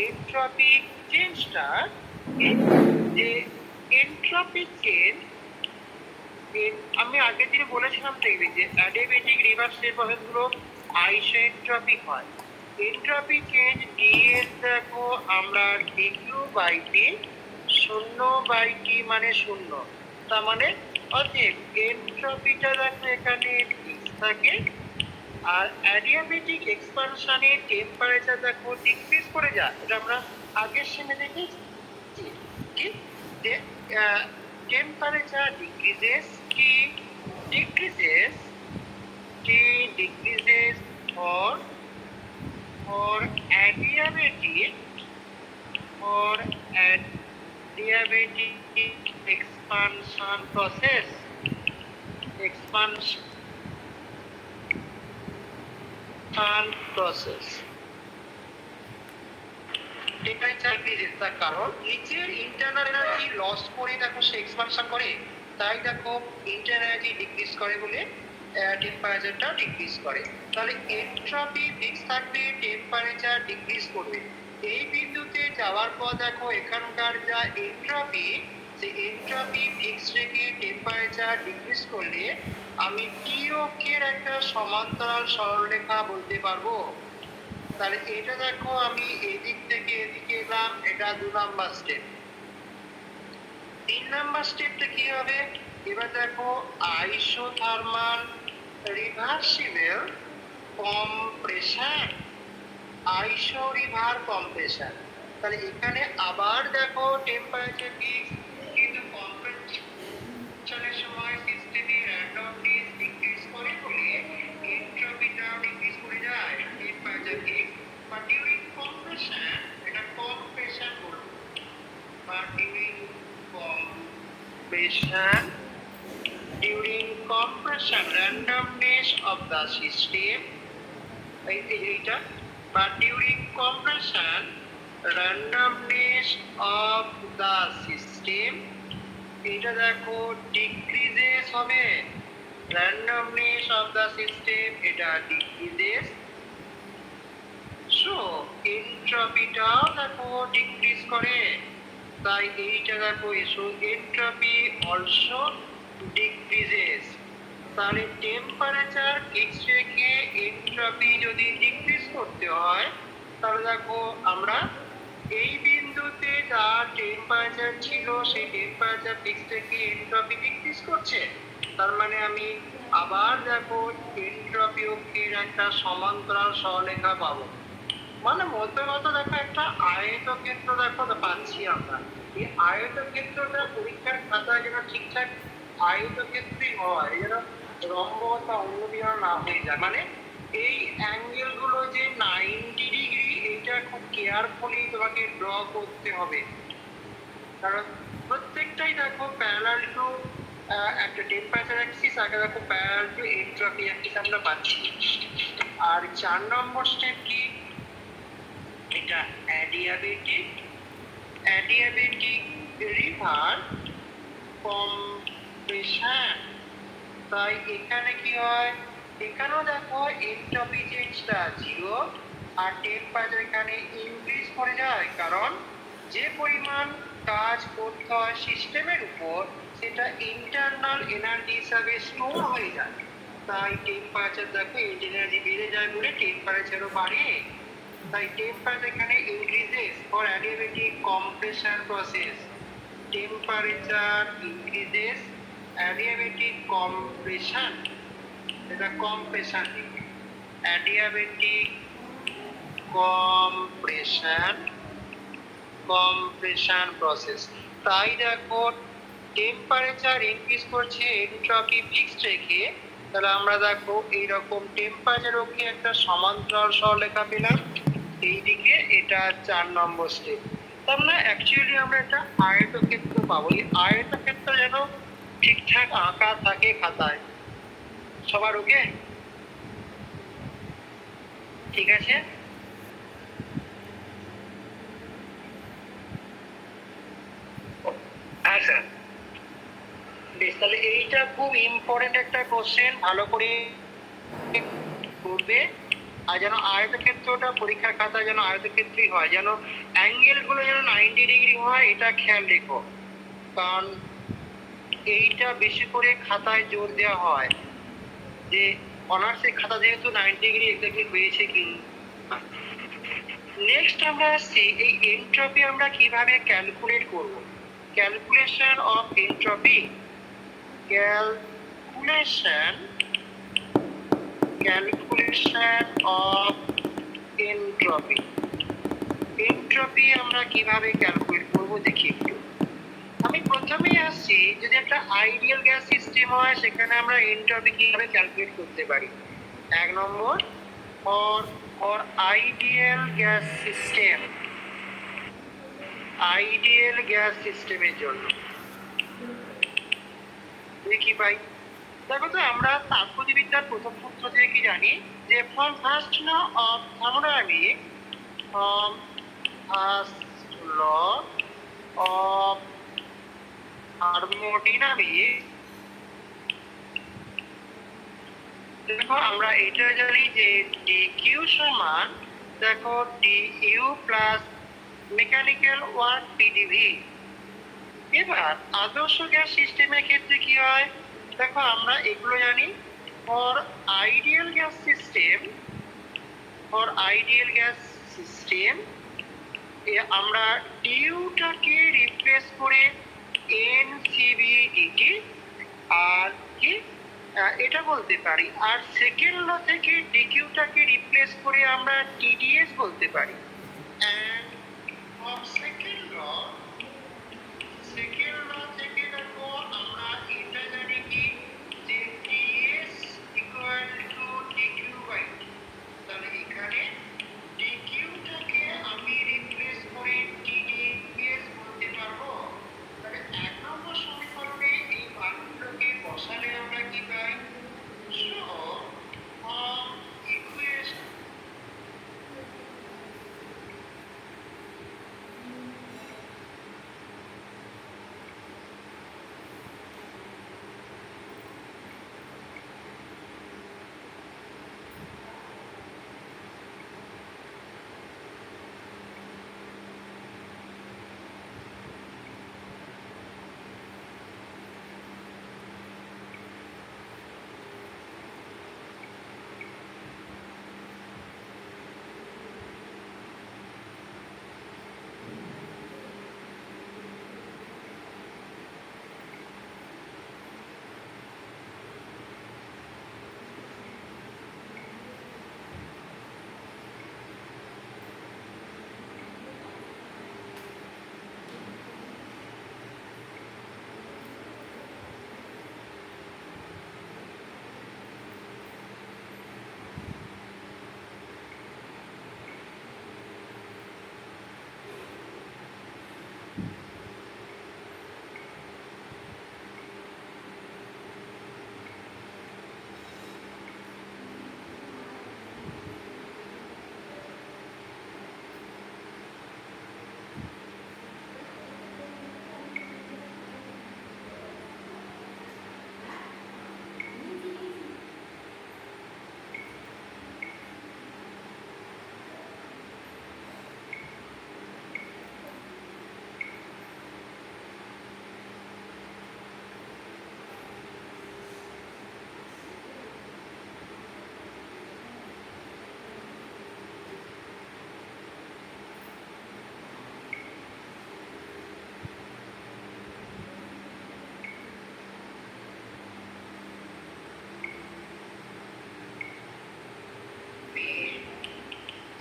এন্ট্রপিক চেঞ্জটা, যে এন্ট্রপিক চেঞ্জ, আমি আগের দিনে বলেছিলাম দেখবি যে অ্যাডিয়াবেটিক রিভার্সের প্রসেসগুলো আইসোএন্ট্রপিক হয়। এন্ট্রপি চেঞ্জ ডিএস দেখো আমরা ডিকিউ বাই টি, 0/t মানে 0, তার মানে অতএব এন্ট্রপিটা দেখো এখানে ফিক্স থাকে। আর অ্যাডিয়াবেটিক এক্সপানশনে টেম্পারেচার দেখো ডিক্রিজ করে যায়, এটা আমরা আগের সেমে দেখেছি কি যে temperature decreases, decreases for adiabatic expansion process, temperature decreases তার কারণ নিচের ইন্টারনাল এনার্জি লস করে দেখো সে এক্সপানশন করে, তাই দেখো ইন্টারনাল এনার্জি ডিক্রিজ করে বলে টেম্পারেচারটা ডিক্রিজ করে। তাহলে এন্ট্রপি ফিক্স থাকবে, টেম্পারেচার ডিক্রিজ করবে। এই বিন্দুতে যাওয়ার পর দেখো এখানকার যা এন্ট্রপি, সেই এন্ট্রপি ফিক্স রেখে টেম্পারেচার ডিক্রিজ করলে আমি টি অক্ষের একটা সমান্তরাল সরলরেখা বলতে পারবো। তাহলে এটা দেখো আমি এদিক থেকে এদিকে এলাম, এটা 2 নাম্বার স্টেপ। 3 নাম্বার স্টেপটা কি হবে, এবার দেখো আইসোথার্মাল রিভার্সিবল কম্প্রেশন, আইসো রিভার কম্প্রেশন। তাহলে এখানে আবার দেখো টেম্পারেচার ফিক্স, কিন্তু কম্প্রেশনের সময় সিস্টেমে র্যান্ডমনেস ডিক্রিজ করে বলে এন্ট্রপিটাও ডিক্রিজ করে যায়, টেম্পারেচার ফিক্স। বা ডিউরিং কম্প্রেশন, এটা কম্প্রেশন বলবো, বা during compression randomness of the system, এইটা, বা during compression randomness of the system, এটা দেখো decreases হবে, randomness of the system এটা decreases, so এন্ট্রপিটাও দেখো ডিক্রিজ করে, তাই এইটা দেখো এসো এন্ট্রপি অলসো ডিক্রিজেস। তাহলে টেম্পারেচার ফিক্স রেখে এন্ট্রপি যদি ডিক্রিজ করতে হয়, তাহলে দেখো আমরা এই বিন্দুতে যা টেম্পারেচার ছিল সেই টেম্পারেচার ফিক্স রেখে এন্ট্রপি ডিক্রিজ করছে, তার মানে আমি আবার দেখো এন্ট্রপি অক্ষের একটা সমান্তরাল সরলরেখা পাবো। মানে মধ্যগত দেখো একটা আয়তক্ষেত্র দেখো পাচ্ছি আমরা। এই আয়তক্ষেত্রটা পরীক্ষার খাতায় যেন ঠিকঠাক আয়তক্ষেত্রই হয়, যেন রম্ব বা অন্যদিকে না হয়ে যায়। মানে এই অ্যাঙ্গেল গুলো যে 90 ডিগ্রি, এটা খুব কেয়ারফুলি তোমাকে ড্র করতে হবে, কারণ প্রত্যেকটাই দেখো প্যারালাল টু একটা টেম্পারেচার অ্যাক্সিস, আগে দেখো প্যারালাল টু এন্ট্রপি অ্যাক্সিস আমরা পাচ্ছি। আর 4 নম্বর স্টেপ কি, এটা অ্যাডিয়াবেটিক রিভার কম্প্রেশন। তাই এখানে কি হয়, এখানেও দেখো এন্ট্রপি চেঞ্জটা 0 আর টেম্পারেচার এখানে ইনক্রিজ করে যায়, কারণ যে পরিমাণ কাজ করতে হয় সিস্টেমের উপর সেটা ইন্টারনাল এনার্জি হিসাবে স্টোর হয়ে যায়, তাই টেম্পারেচার দেখো এনার্জি বেড়ে যায় বলে টেম্পারেচারও বাড়ে। তাই টেম্পারেচার এখানে increases for adiabatic compression process, temperature increases adiabatic compression, এটা কম্প্রেশন, অ্যাডিয়াবেটিক কম্প্রেশন প্রসেস। তাই দেখো টেম্পারেচার ইনক্রিজ করছে এন্ট্রপি ফিক্সড রেখে, তাহলে আমরা দেখো এইরকম টেম্পারেচার অক্ষে একটা সমান্তরাল সরলরেখা পেলাম, এইদিকে এটা 4 নম্বর স্টেপ। তার মানে অ্যাকচুয়ালি আমরা একটা আয়তক্ষেত্র পাবো। এই আয়তক্ষেত্র যেন ঠিকঠাক আঁকা থাকে খাতায়। সবার ওকে? ঠিক আছে, হ্যাঁ স্যার। বেশ, তাহলে এইটা খুব ইম্পর্টেন্ট একটা কোশ্চেন, ভালো করে করবে। আর যেন আয়তক্ষেত্রটা পরীক্ষার খাতায় যেন আয়তক্ষেত্রই হয়, যেন অ্যাঙ্গেলগুলো যেন 90 ডিগ্রি হয়, এটা খেয়াল রেখো। কারণ এইটা বেশি করে খাতায় জোর দেওয়া হয় যে অনার্সের খাতা যেহেতু 90 ডিগ্রি এক্স্যাক্টলি হয়েছে কি। নেক্সট আমরা আসছি এই এনট্রপি আমরা কিভাবে ক্যালকুলেট করব। Calculation of entropy, calculation of entropy. Entropy আমরা কিভাবে ক্যালকুলেট করব দেখি একটু। আমি প্রথমেই আসছি, যদি একটা আইডিয়াল গ্যাস সিস্টেম হয় সেখানে আমরা এনট্রপি কিভাবে ক্যালকুলেট করতে পারি। 1 number, for ideal gas system, ideal gas সিস্টেমের জন্য কি পাই। দেখো তো আমরা তাপগতিবিদ্যার প্রথম সূত্র থেকে কি জানি যে from first law of thermodynamic, from first law of thermodynamic, দেখো আমরা এটা জানি যে dq সমান দেখো du plus mechanical work pdv। এবার আদর্শ গ্যাস সিস্টেমের ক্ষেত্রে কি হয়, দেখো আমরা এগুলো জানি। For ideal gas system, for ideal gas system আমরা ডিউটাকে রিপ্লেস করে NCV/dt আর কি এটা বলতে পারি, আর সেকেন্ড ল থেকে ডিকিউটাকে রিপ্লেস করে আমরা TDS বলতে পারি। এন্ড ফর সেকেন্ড ল থেকে দেখো আমরা এটা জানি কি যে DS ইকুয়াল টু dq/t। তাহলে এখানে dqটাকে আমি রিপ্লেস করে TDS বলতে পারবো। তাহলে 1 নম্বর সমীকরণে এই মানগুলোকে বসালে আমরা কি পাই, so from equation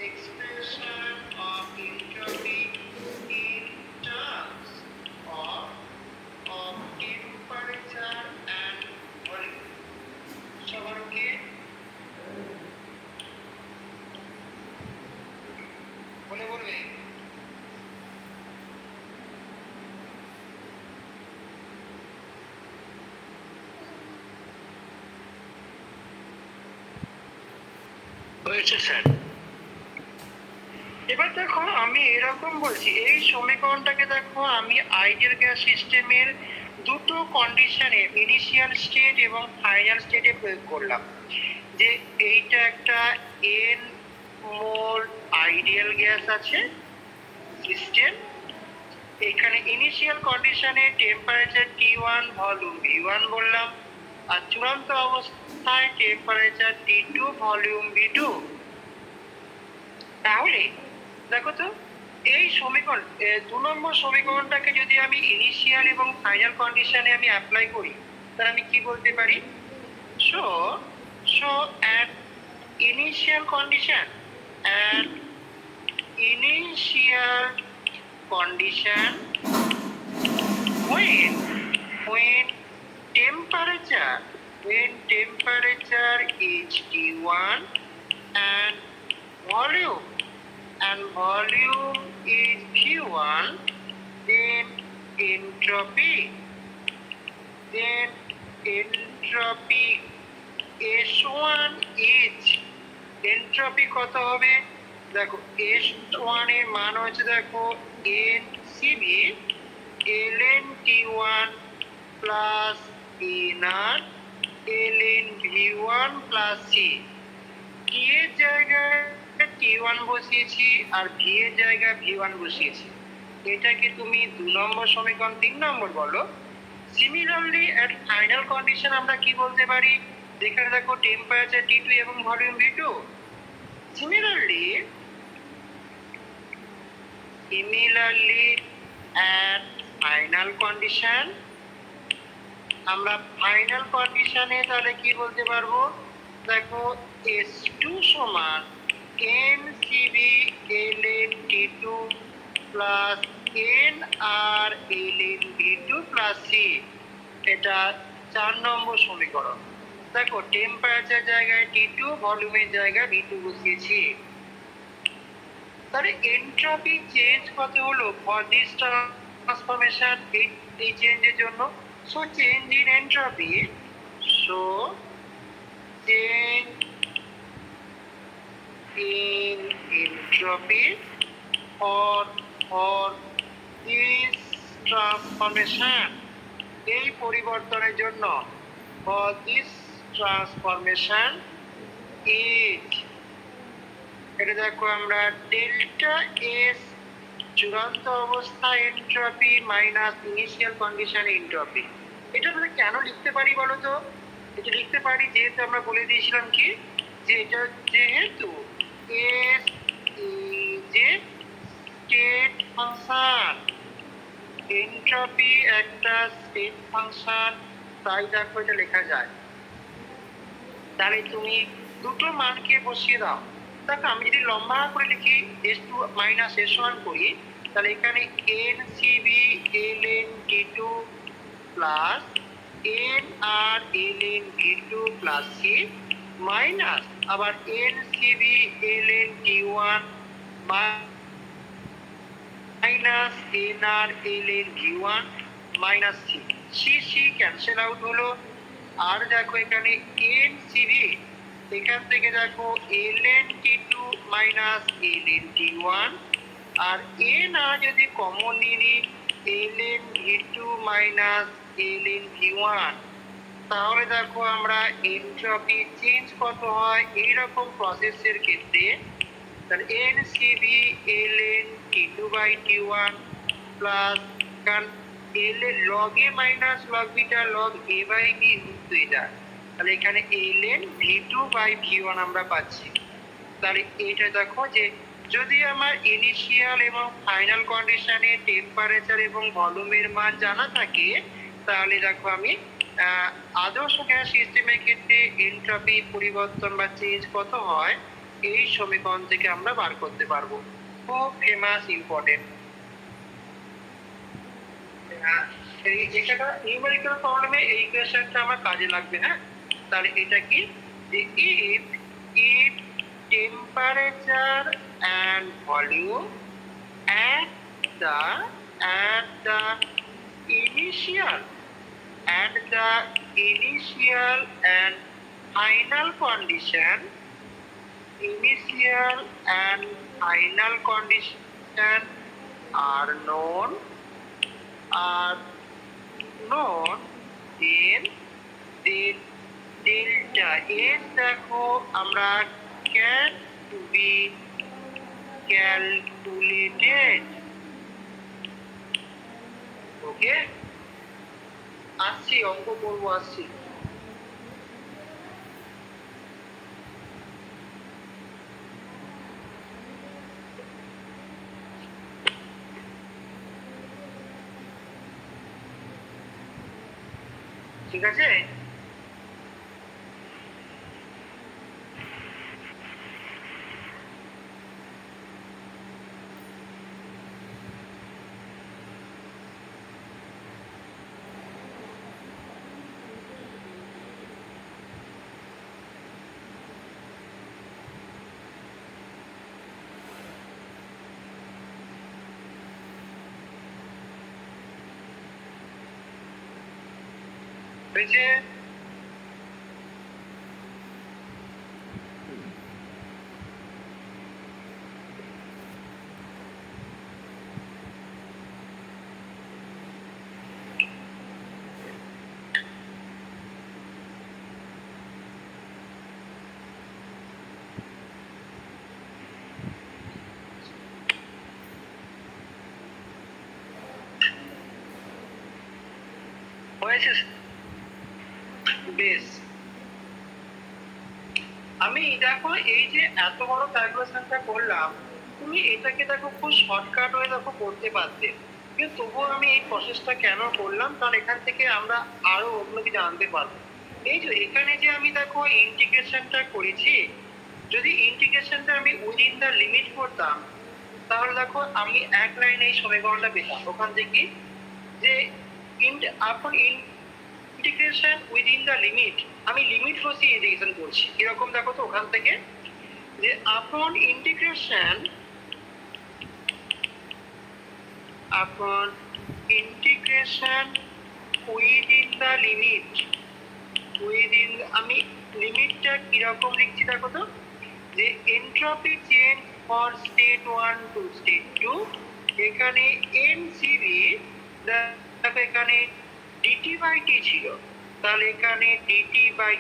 expression of entropy in terms of temperature and volume। সবারকে বলে বলবে হয়েছে স্যার। এবার দেখো আমি এরকম বলছি, এই সমীকরণটাকে দেখো আমি আইডিয়াল গ্যাস সিস্টেমের দুটো কন্ডিশনে ইনিশিয়াল স্টেট এবং ফাইনাল স্টেটে প্রয়োগ করলাম, যে এইটা একটা মোল আইডিয়াল গ্যাস আছে সিস্টেম। এখানে ইনিশিয়াল কন্ডিশনে টেম্পারেচার T1 ভলিউম V1 বললাম, আর চূড়ান্ত অবস্থায় টেম্পারেচার T2 ভলিউম V2। তাহলে দেখো তো এই সমীকরণ 2 নম্বর সমীকরণটাকে যদি আমি ইনিশিয়াল এবং ফাইনাল কন্ডিশনে আমি অ্যাপ্লাই করি, তাহলে আমি কি বলতে পারি? So at initial condition at initial condition when temperature is T1 and volume is V1, then entropy S1 is entropy কত হবে? দেখো S1 এর মান হচ্ছে দেখো NCV ln T1 plus nR ln V1 plus C। T এর জায়গায় T1 বসিয়েছি আর V এর জায়গায় V1 বসিয়েছি। এটাকে তুমি 2 নম্বর সমীকরণ 3 নম্বর বলো। সিমিলারলি এট ফাইনাল কন্ডিশন আমরা কি বলতে পারি? যেখানে দেখো টেম্পারেচার T2 এবং volume V2। Similarly at final condition আমরা ফাইনাল কন্ডিশনে তাহলে কি বলতে পারবো? দেখো S2 সমান NCV ln T2 plus nR ln V2 plus C। এটা 4 নম্বর সমীকরণ। দেখো টেম্পারেচার জায়গায় T2, ভলিউমের জায়গায় V2 বসিয়েছি। তাহলে এন্ট্রপি চেঞ্জ কত হলো ফর দিস ট্রান্সফরমেশন? এই চেঞ্জের জন্য so change in entropy for this transformation, এই পরিবর্তনের জন্য for this transformation is, এটা দেখো আমরা ডেল্টা এস চূড়ান্ত অবস্থা entropy minus initial condition entropy. এটা আমরা কেন লিখতে পারি বলো তো? এটা লিখতে পারি যেহেতু আমরা বলে দিয়েছিলাম কি যে এটা যেহেতু S is a state function, entropy একটা স্টেট ফাংশন, তাই দেখো এটা লেখা যায়। তাহলে তুমি দুটো মানকে বসিয়ে দাও। দেখো আমি যদি লম্বা করে লিখি S2 মাইনাস S1 করি, তাহলে এখানে NCV ln T2 plus nR ln V2 plus C minus আবার NCV ln T1 minus nR ln V1 minus C cancel out হলো। আর দেখো এখানে NCV এখান থেকে দেখো ln T2 minus ln T1 আর nR যদি কমন নিই ln V2 minus ln V1। তাহলে দেখো আমরা এন্ট্রপি চেঞ্জ কত হয় এইরকম প্রসেসের ক্ষেত্রে, তাহলে NCV ln T2 by T1 plus ln log A minus log beta log A by B হয়ে যায়। তাহলে এখানে ln V2 বাই V1 আমরা পাচ্ছি। তাহলে এটা দেখো যে যদি আমার ইনিশিয়াল এবং ফাইনাল কন্ডিশনে টেম্পারেচার এবং ভলিউমের মান জানা থাকে, তাহলে দেখো আমি আদর্শ গ্যাস সিস্টেমের ক্ষেত্রে এন্ট্রপি পরিবর্তন বা চেঞ্জ কত হয় এই সমীকরণ থেকে আমরা বার করতে পারবো। খুব ফেমাস ইম্পর্টেন্ট। এটা নিউমেরিক্যাল প্রবলেমে এই ইকুয়েশনটা আমার কাজে লাগবে। হ্যাঁ, তাহলে এটা কি যে if temperature and volume at the initial and final condition are known, then delta S দেখো আমরা can to be calculated. ওকে, আসছি, অঙ্ক করবো, আসছি। ঠিক আছে, হয়েছে। হয়েছে, বেশ। আমি দেখো এই যে এত বড় ক্যালকুলেশনটা করলাম, তুমি এটাকে দেখো খুব শর্টকাট হয়ে দেখো করতে পারতে, কিন্তু তবুও আমি এই প্রসেসটা কেন করলাম, কারণ এখান থেকে আমরা আরো অন্য কিছু জানতে পারবো। এই যে এখানে যে আমি দেখো ইন্টিগ্রেশনটা করেছি, যদি ইন্টিগ্রেশনটা আমি উইদিন দ্য লিমিট করতাম, তাহলে দেখো আমি এক লাইনে এই সমীকরণটা পেতাম ওখান থেকে, যে আপন ইন্টিগ্রেশন উইদিন দ্য লিমিট, আমি লিমিট বসিয়ে ইন্টিগ্রেশন করছি। কিরকম দেখো তো ওখান থেকে, যে আপন ইন্টিগ্রেশন উইদিন দ্য লিমিট, আমি লিমিটটা কিরকম লিখছি দেখো তো, যে entropy change for state 1 two state 2, এখানে এনসিবি দেখো এখানে ডিটি বাই টি ছিল, তাহলে এখানে ডিটি বাই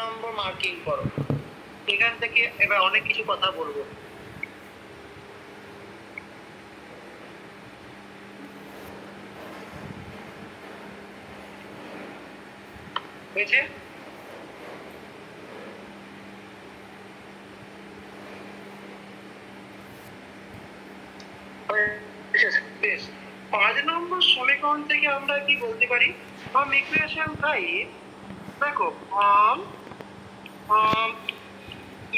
নম্বর মার্কিং করো। এখান থেকে এবার অনেক কিছু কথা বলবো। হয়েছে, বেশ। 5 নম্বর সমীকরণ থেকে আমরা কি বলতে পারি, ফ্রম ইকুয়েশন 5, দেখো ফ্রম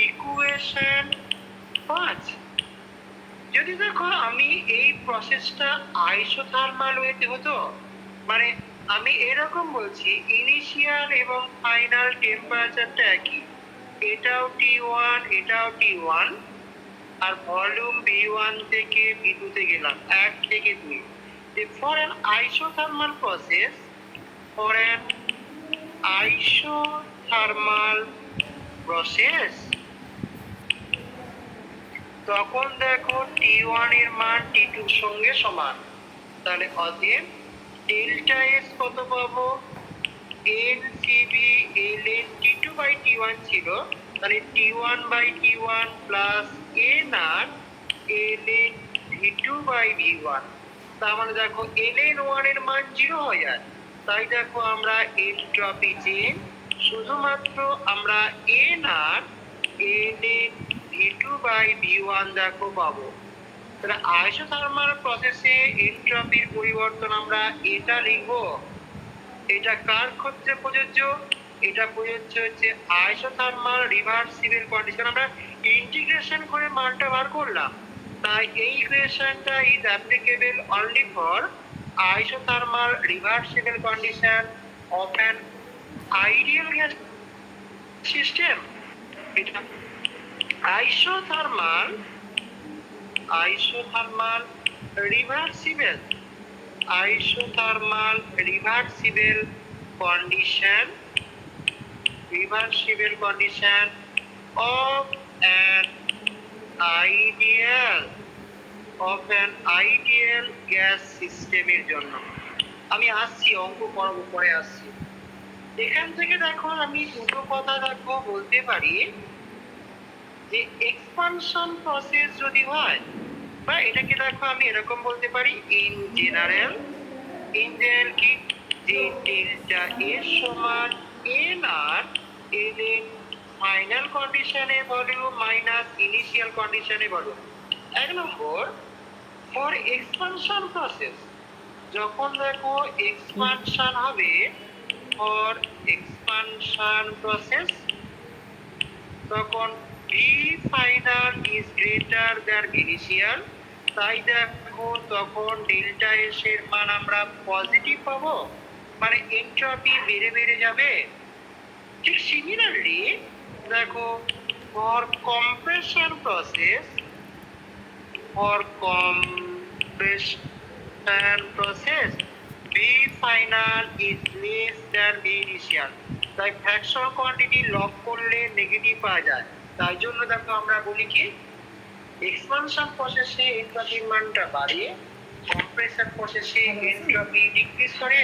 ইকুয়েশন 5, যদি দেখো আমি এই প্রসেসটা আইসোথার্মাল ওয়েতে হতো, মানে আমি এরকম বলছি, ইনিশিয়াল এবং ফাইনাল টেম্পারেচারটা একই, এটাও T1 এটাও T1, আর ভলিউম V1 থেকে V2 তে গেলাম 1 থেকে 2। For an isothermal process, for an isothermal process, তখন দেখো T1 এর মান T2 এর সঙ্গে সমান, তাহলে অতএব ডেল্টা এস কত পাবো, NCB ln T2 by T1 ছিল, তাহলে T1 by T1 plus N R ln V2 by V1, তার মানে দেখো ln 1 এর মান 0 হয়ে যায়, তাই দেখো আমরা এনট্রপি চেঞ্জ শুধুমাত্র আমরা N R ln V2 by V1 দেখো পাবো। তাহলে আইসোথার্মাল প্রসেসে এনট্রপির পরিবর্তন আমরা এটা লিখবো, এটা কার ক্ষেত্রে প্রযোজ্য, এটা প্রযোজ্য হচ্ছে আইসোথার্মাল রিভার্সিবল কন্ডিশন, আমরা ইন্টিগ্রেশন করে মানটা বার করলাম, তাই এই ইকুয়েশনটা is applicable only for isothermal reversible condition of an ideal gas system. এটা isothermal reversible condition of an ideal gas সিস্টেমের জন্য। আমি আসছি, অঙ্ক করবো, পরে আসছি। এখান থেকে দেখো আমি দুটো কথা দেখো বলতে পারি যে এক্সপানশন প্রসেস যদি হয়, বা এটাকে দেখো আমি এরকম বলতে পারি ইন জেনারেল কি, যে ডেল্টা এর সমান N R L N final কন্ডিশনে ভলিউম মাইনাস ইনিশিয়াল কন্ডিশনে ভলিউম। এক নম্বর, ফর এক্সপানশন প্রসেস, যখন দেখো এক্সপানশন হবে, ফর এক্সপানশন প্রসেস, তখন V final is greater than initial, তাই দেখো তখন ডেল্টা এস এর মান আমরা পজিটিভ পাবো, মানে এনট্রপি বেড়ে বেড়ে যাবে। ঠিক সিমিলারলি দেখো for compression process, V final is less than V initial, তাই ফ্র্যাকশন কোয়ান্টিটি লক করলে নেগেটিভ পাওয়া যায়। তাই জন্য দেখো আমরা বলি কি, এক্সপানশন প্রসেসে এনট্রপির মানটা বাড়িয়ে কম্প্রেশন প্রসেসে এনট্রপি ডিক্রিজ করে,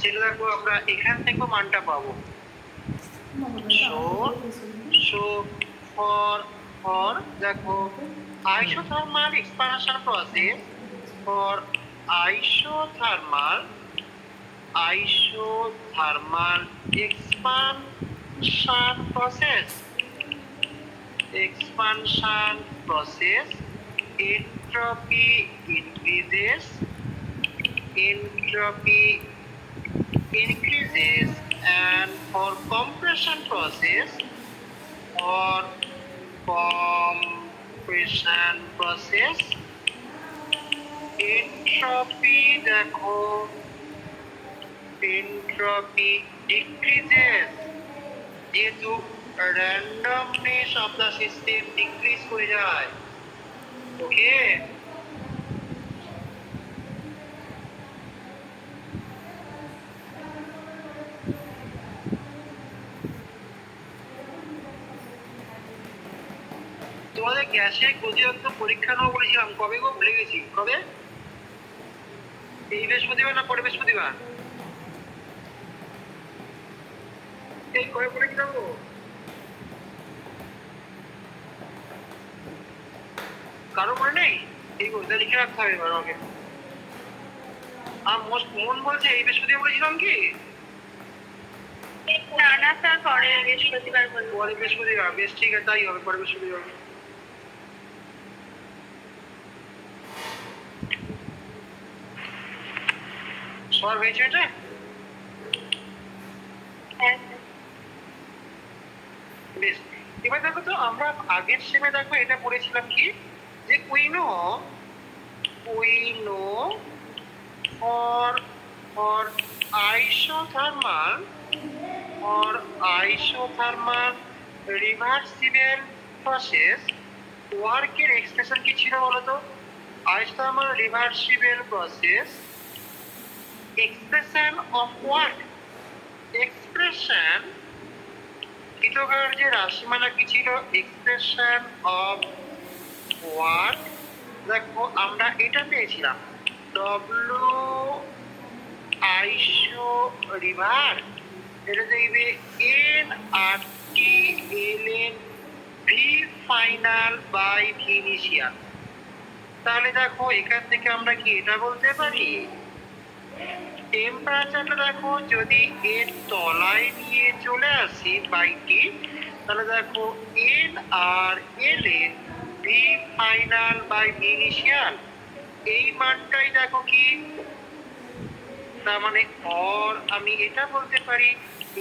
সেটা দেখো আমরা এখান থেকে মানটা পাবো। সো ফর দেখো isothermal expansion process, for isothermal expansion process, entropy increases and for compression process, entropy দেখো decreases, যেহেতু randomness of the system decrease করে যায়। ওকে, তোমাদের গ্যাসের গতিরত্ন পরীক্ষা নেবো বলেছিলাম, কবে গো ভুলে গেছি। কবে? এই বৃহস্পতিবার না পরে বৃহস্পতিবার? এই কবে পরে কি যাবো? কারো মনে নেই? এই বইটা লিখে রাখতে হবে এবার আমাকে। মন বলছে এই বৃহস্পতিবার বলেছিলাম কি? না না স্যার, পরে বৃহস্পতিবার বলবো। পরে বৃহস্পতিবার, বেশ ঠিক আছে, তাই হবে, পরে বৃহস্পতিবার। সলভ হয়েছে এটা? বেশ, এবার দেখো তো আমরা আগের সেমে দেখো এটা পড়েছিলাম কি, যে we know for isothermal reversible process ওয়ার্কের এক্সপ্রেশন কি ছিল বলতো? isothermal reversible process expression of what? expression কৃতকার যে রাশিমালা কি ছিল? Expression of work. দেখো আমরা এটা পেয়েছিলাম ডব্লিউ আইসো রিভার, এটা দেখবে N R T L N V final by V initial. তাহলে দেখো এখান থেকে আমরা কি এটা বলতে পারি, টেম্পারেচারটা দেখো যদি এর তলায় নিয়ে চলে আসি বাইটি, তাহলে দেখো N R L N V final by V initial, এই মানটাই দেখো কি, তার মানে আমি এটা বলতে পারি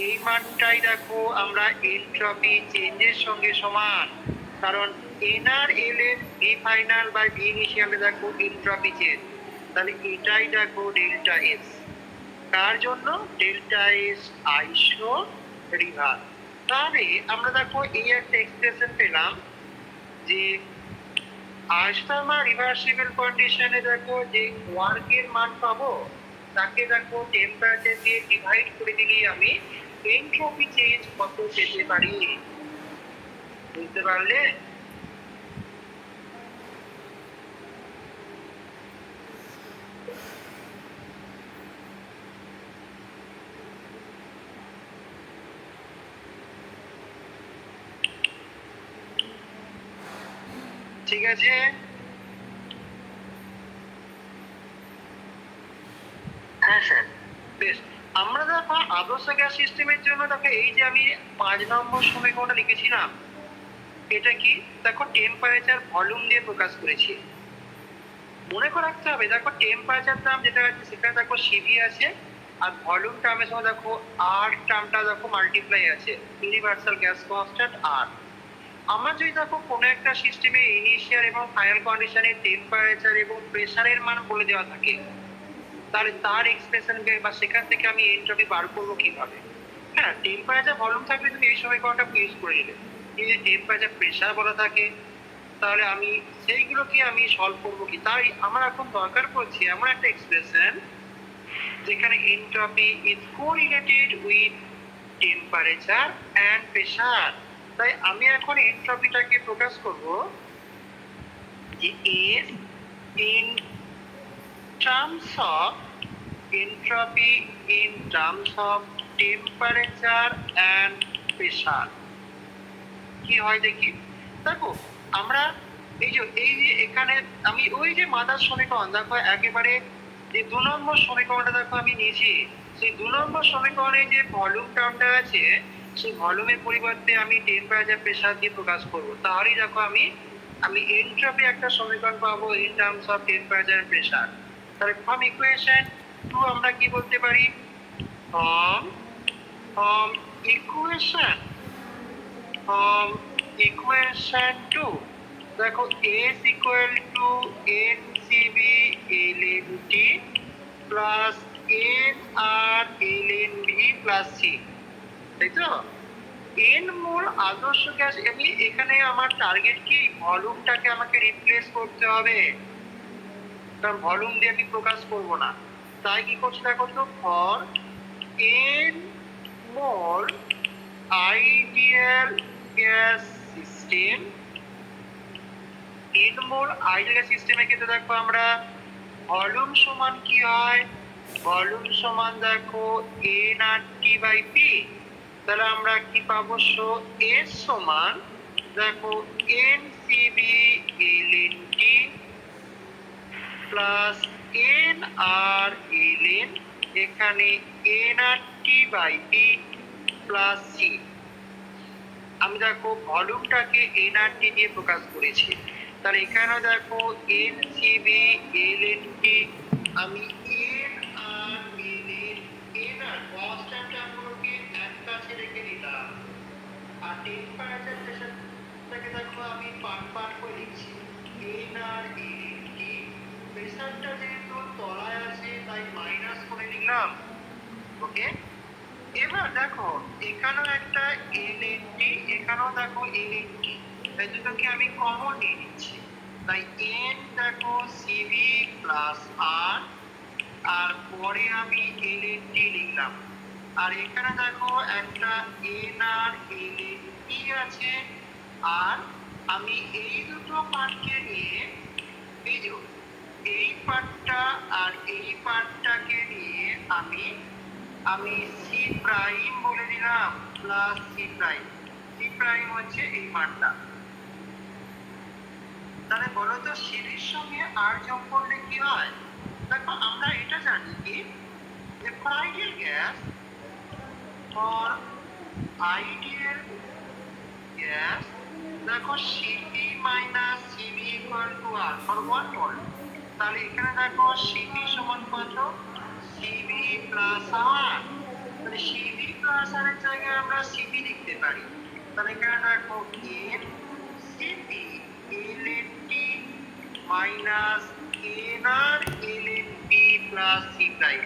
এই মানটাই দেখো আমরা এনট্রপি চেঞ্জের সঙ্গে সমান, কারণ n R L N V final by V ইনিশিয়ালে দেখো এনট্রপি চেঞ্জ। তাহলে এটাই দেখো ডেল্টা এস। কার জন্য? Delta S iso rev. তাহলে আমরা দেখো এই একটা এক্সপ্রেশন পেলাম যে আইসোথার্মাল রিভার্সিবল কন্ডিশনে দেখো যে ওয়ার্কের মান পাবো, তাকে দেখো টেম্পারেচার দিয়ে ডিভাইড করে দিলেই আমি এনট্রপি চেঞ্জ কত পেতে পারি। বুঝতে পারলে? ঠিক আছে, হ্যাঁ স্যার। বেশ। আমরা দেখো আদর্শ গ্যাস সিস্টেমের জন্য দেখো এই যে আমি 5 নম্বর সমীকরণটা লিখেছিলাম, এটা কি দেখো টেম্পারেচার ভলিউম দিয়ে প্রকাশ করেছি। মনে করে রাখতে হবে দেখো টেম্পারেচার টার্ম যেটা আছে সেখানে দেখো সিভি আছে, আর ভলিউম টার্মের সঙ্গে দেখো আর টার্মটা দেখো মাল্টিপ্লাই আছে, ইউনিভার্সাল গ্যাস কনস্ট্যান্ট আর। আমরা যদি দেখো কোনো একটা সিস্টেমে ইনিশিয়াল এবং ফাইনাল কন্ডিশনে টেম্পারেচার এবং প্রেসারের মান বলে দেওয়া থাকে, তাহলে তার এক্সপ্রেশন বা সেখান থেকে আমি এনট্রপি বার করবো কিভাবে? হ্যাঁ, টেম্পারেচার ভলিউম থাকলে তুমি এই সমীকরণটা ইউজ করে নিলে। যদি টেম্পারেচার প্রেসার বলা থাকে তাহলে আমি সেইগুলোকে আমি সলভ করবো কি? তাই আমার এখন দরকার পড়ছে এমন একটা এক্সপ্রেশন যেখানে entropy is correlated with temperature and pressure. তাই আমি এখন এনট্রপিটাকে প্রকাশ করব যে S in terms of entropy in terms of temperature and pressure। কি হয় দেখি, দেখো আমরা এই যে এখানে আমি ওই যে মাদার সমীকরণ দেখো একেবারে যে 2 নম্বর সমীকরণটা দেখো আমি নিয়েছি, সেই 2 নম্বর সমীকরণে যে ভলিউম টার্মটা আছে সেই ভলিউমের পরিবর্তে আমি টেম্পারেচার প্রেসার দিয়ে প্রকাশ করব। তাহলেই দেখো আমি এনট্রপি একটা সমীকরণ পাবো in terms of temperature pressure. তাহলে ফ্রম ইকুয়েশন 2 আমরা কি বলতে পারি? ফ্রম ইকুয়েশন ইকুয়েশন 2 দেখো S equal to NCV ln T plus NR ln V plus C, তাই তো? n মোল আদর্শ গ্যাস, আমি এখানে আমার টার্গেট কি ভলিউমটাকে আমাকে রিপ্লেস করতে হবে, কারণ ভলিউম দিয়ে আমি প্রকাশ করব না। তাই কি করছি দেখো তো, for n mole ideal gas system, n mole ideal gas সিস্টেমে কিন্তু দেখো আমরা ভলিউম সমান কি হয়, ভলিউম সমান দেখো nRT/P। তাহলে আমরা কি পাবো? সো S সমান দেখো NCV ln T plus NR ln এখানে nRT/P প্লাস C। আমি দেখো ভলিউমটাকে nRT দিয়ে প্রকাশ করেছি, তাহলে এখানে দেখো NCV ln T আমি NR ln NR কনস্ট্যান্ট টার্মগুলোকে এক কাছে রেখে দিলাম, আর টেম্পারেচার প্রেসারটাকে দেখো আমি পার্ট পার্ট করে লিখছি। NR ln T প্রেসারটা যেহেতু তলায় আছে তাই মাইনাস করে নিলাম, ওকে। এবার দেখো এখানেও একটা ln T, এখানেও দেখো ln T, তাই দুটোকে আমি কমন নিয়ে নিচ্ছি। তাই n দেখো CV প্লাস R, আর পরে আমি ln T লিখলাম, আর এখানে দেখো একটা NR ln T আছে। আর আমি এই দুটো পার্টকে নিয়ে এই যে এই পার্টটা আর এই পার্টটাকে নিয়ে আমি সি প্রাইম বলে দিলাম plus C prime. C prime হচ্ছে এই মানটা। তাহলে বলো তো সিরির সঙ্গে আর যোগ করলে কি হয়? দেখো আমরা এটা জানি কি যে for ideal gas, for ideal gas দেখো CP minus CV equal to R for 1 mole. তাহলে এখানে দেখো সিপি সমান কত? CV plus R. তাহলে সিবি প্লাস আর এর জায়গায় আমরা সিপি লিখতে পারি। তাহলে এখানে দেখো N CP ln T minus NR ln plus C prime.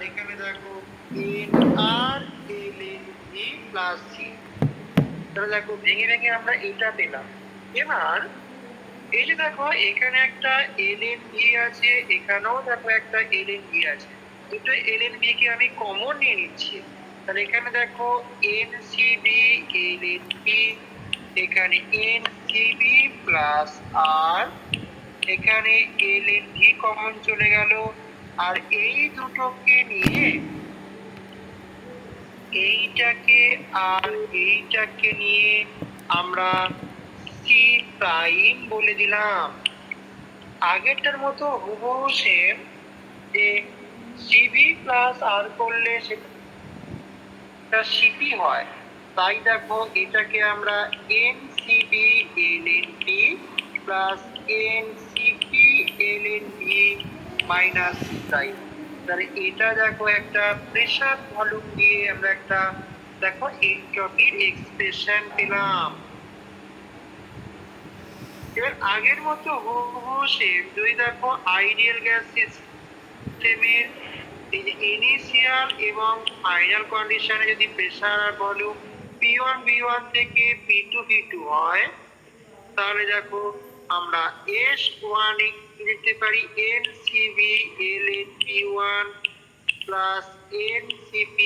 এখানে দেখো N R L N V plus G. তাহলে দেখো ভেঙে ভেঙে আমরা এটা পেলাম। এবার এই যে দেখো এখানে একটা এল এন ভি আছে, এখানেও দেখো একটা এল এন ভি আছে, দুটো এল এন ভি কে আমি কমন নিয়ে নিচ্ছি। তাহলে এখানে দেখো N C B L N V, এখানে N C B plus R, এখানে এল এন ভি কমন চলে গেল। আর এই দুটোকে নিয়ে এইটাকে আর এইটাকে নিয়ে আমরা সি প্রাইম বলে দিলাম। আগেরটার মতো হুবহু সেম, যে সিবি প্লাস আর করলে সেটা সিপি হয়। তাই দেখো এটাকে আমরা n CV l n P plus n CP l N V minus C prime. তাহলে এটা দেখো একটা প্রেসার ভলিউম দিয়ে আমরা একটা দেখো এনট্রপির এক্সপ্রেশন পেলাম। এবার আগের মতো হুবহু সেম, যদি দেখো আইডিয়াল গ্যাস সিস্টেমের এই যে ইনিশিয়াল এবং ফাইনাল কন্ডিশনে যদি প্রেসার আর ভলিউম P1 V1 থেকে P2 V2 হয়, তাহলে দেখো আমরা S1 লিখতে পারি NCB ln P1 plus NCP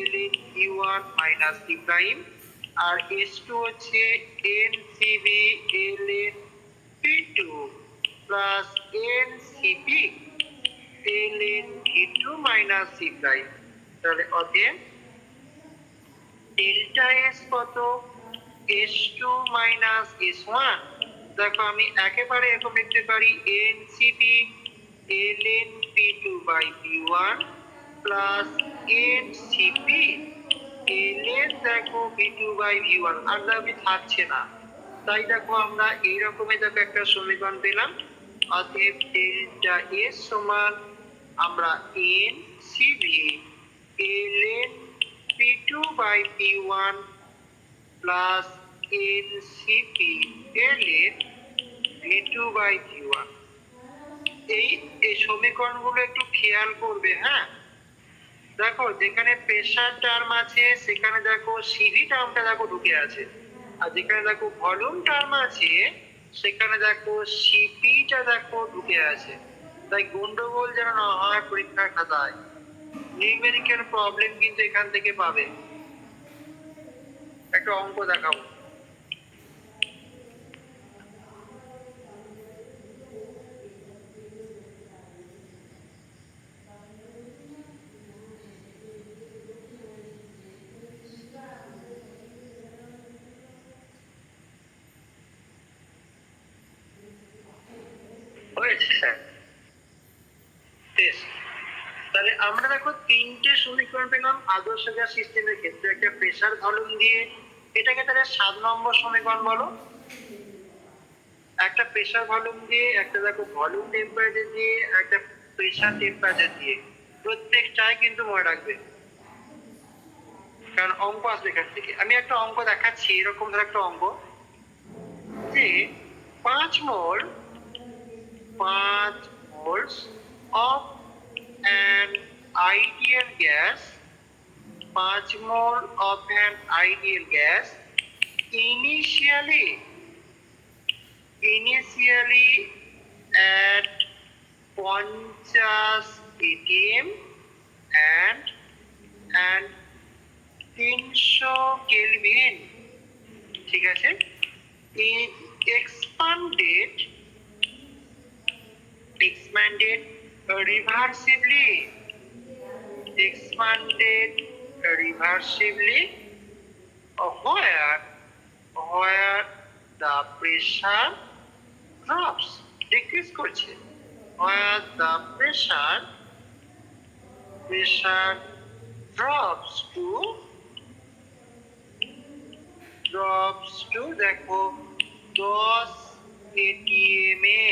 ln P1 minus P prime, আর S2 হচ্ছে NCB ln P2 plus NCP ln P2 minus C prime. তাহলে অতএব ডেল্টা S কত? S2 minus S1। দেখো আমি একেবারে এরকম লিখতে পারি NCP ln P2 by P1 plus NCP ln দেখো P2 বাই V1, আর দাবি থাকছে না। তাই দেখো আমরা এইরকমই দেখো একটা সমীকরণ পেলাম। অতএব ডেল্টা S সমান আমরা NCP ln P2 by P1 plus NCP ln V2 by V1। এই সমীকরণগুলো একটু খেয়াল করবে, হ্যাঁ। দেখো যেখানে প্রেসার টার্ম আছে সেখানে দেখো সিভি টার্মটা দেখো ঢুকে আছে, আর যেখানে দেখো ভলিউম টার্ম আছে সেখানে দেখো সিপিটা দেখো ঢুকে আছে। তাই গন্ডগোল যেন না হয় পরীক্ষার খাতায়, নিউমেরিক্যাল প্রবলেম কিন্তু এখান থেকে পাবে। একটা অঙ্ক দেখাবো। হয়েছে স্যার? বেশ, তাহলে আমরা দেখো তিনটে সমীকরণ পেলাম আদর্শ গ্যাস সিস্টেমের ক্ষেত্রে। একটা প্রেসার ভলিউম দিয়ে, এটাকে তাহলে 7 নম্বর সমীকরণ বলো। একটা প্রেসার ভলিউম দিয়ে, একটা দেখো ভলিউম টেম্পারেচার দিয়ে, একটা প্রেসার টেম্পারেচার দিয়ে। প্রত্যেকটাই কিন্তু মনে রাখবে, কারণ অঙ্ক আসবে এখান থেকে। আমি একটা অঙ্ক দেখাচ্ছি, এরকম ধর একটা অঙ্ক যে 5 moles of an ideal gas, 5 mole of an ideal gas initially at 50 atm and 300 Kelvin, ঠিক আছে, is expanded reversibly where the pressure drops, decrease করছে, where the pressure drops to দেখো 10 atm এ।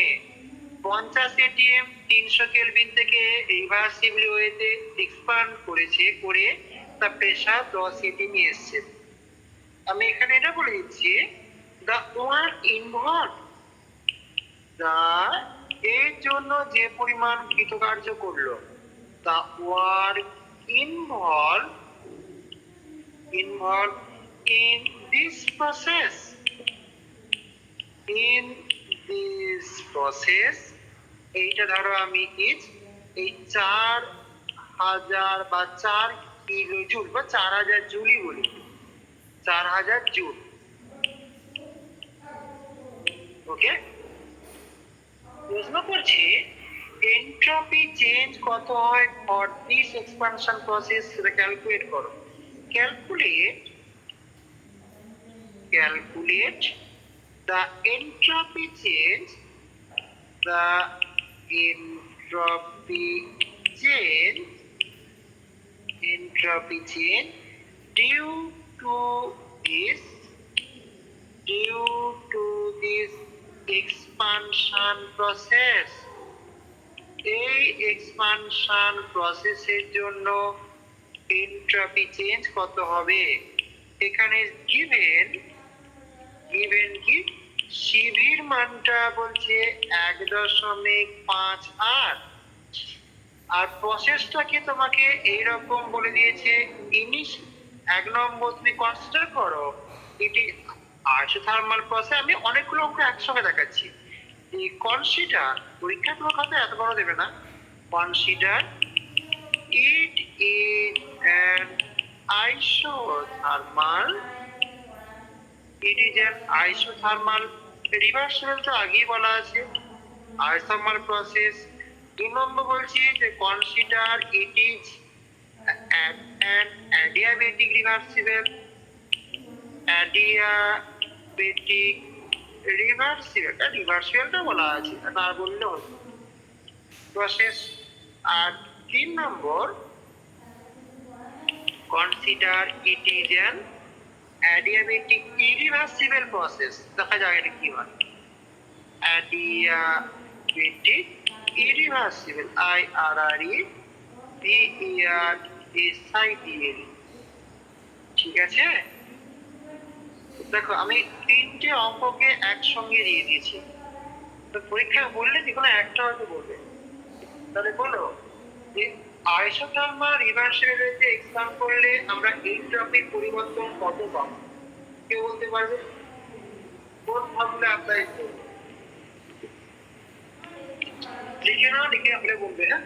50 atm 300 কেলভিন থেকে রিভার্সিবলি ওয়েতে expand করে তার pressure 10 atm এ এসছে। আমি এখানে এটা বলে দিচ্ছি, the one involved, এর জন্য যে পরিমাণ কৃতকার্য করলো the work involved in this process. In this process, এইটা ধরো আমি ইজ এই 4000 বা 4 কিলো জুল বা 4000 জুলই বলি, 4000 জুল। ওকে, প্রশ্ন করছে এন্ট্রপি চেঞ্জ কত হয় ফর দিস এক্সপানশন প্রসেস, সেটা ক্যালকুলেট করো। Calculate the entropy change due to this expansion process. এই এক্সপানশন প্রসেসের জন্য এন্ট্রপি চেঞ্জ কত হবে? এখানে গিভেন কি সিভির মানটা বলছে 1.58, আর প্রসেসটাকে তোমাকে এইরকম বলে দিয়েছে। এক নম্বর তুমি কনসিডার করো এটি আইসোথার্মাল প্রসেস। আমি অনেকগুলো অঙ্ক একসঙ্গে দেখাচ্ছি। কনসিডার, পরীক্ষা তোমার খাতায় এত বড় দেবে না। Consider it is an isothermal, reversible তো আগেই বলা আছে, আইসোথার্মাল প্রসেস। 2 নম্বর বলছি যে consider it is an adiabatic রিভার্সিবলটা বলা আছে, না বললেও প্রসেস। আর 3 number consider it is an adiabatic irreversible process. দেখা যাক এটা কি হয়। Adiabatic irreversible, IRREVERSIBL। ঠিক আছে, দেখো আমি 3টে অঙ্ককে একসঙ্গে দিয়ে দিয়েছি। তো পরীক্ষায় বললে যে কোনো একটা হয়তো বলবে। তাহলে বলো যে আইসোথার্মাল রিভার্সিবিলিটি এক্সপ্যান্ড করলে আমরা এন্ট্রপির পরিবর্তন কত পাবো? কেউ বলতে পারবে? কোন ফর্মুলা অ্যাপ্লাই করব? লিখে নাও, লিখে আপনি বলবে। হ্যাঁ,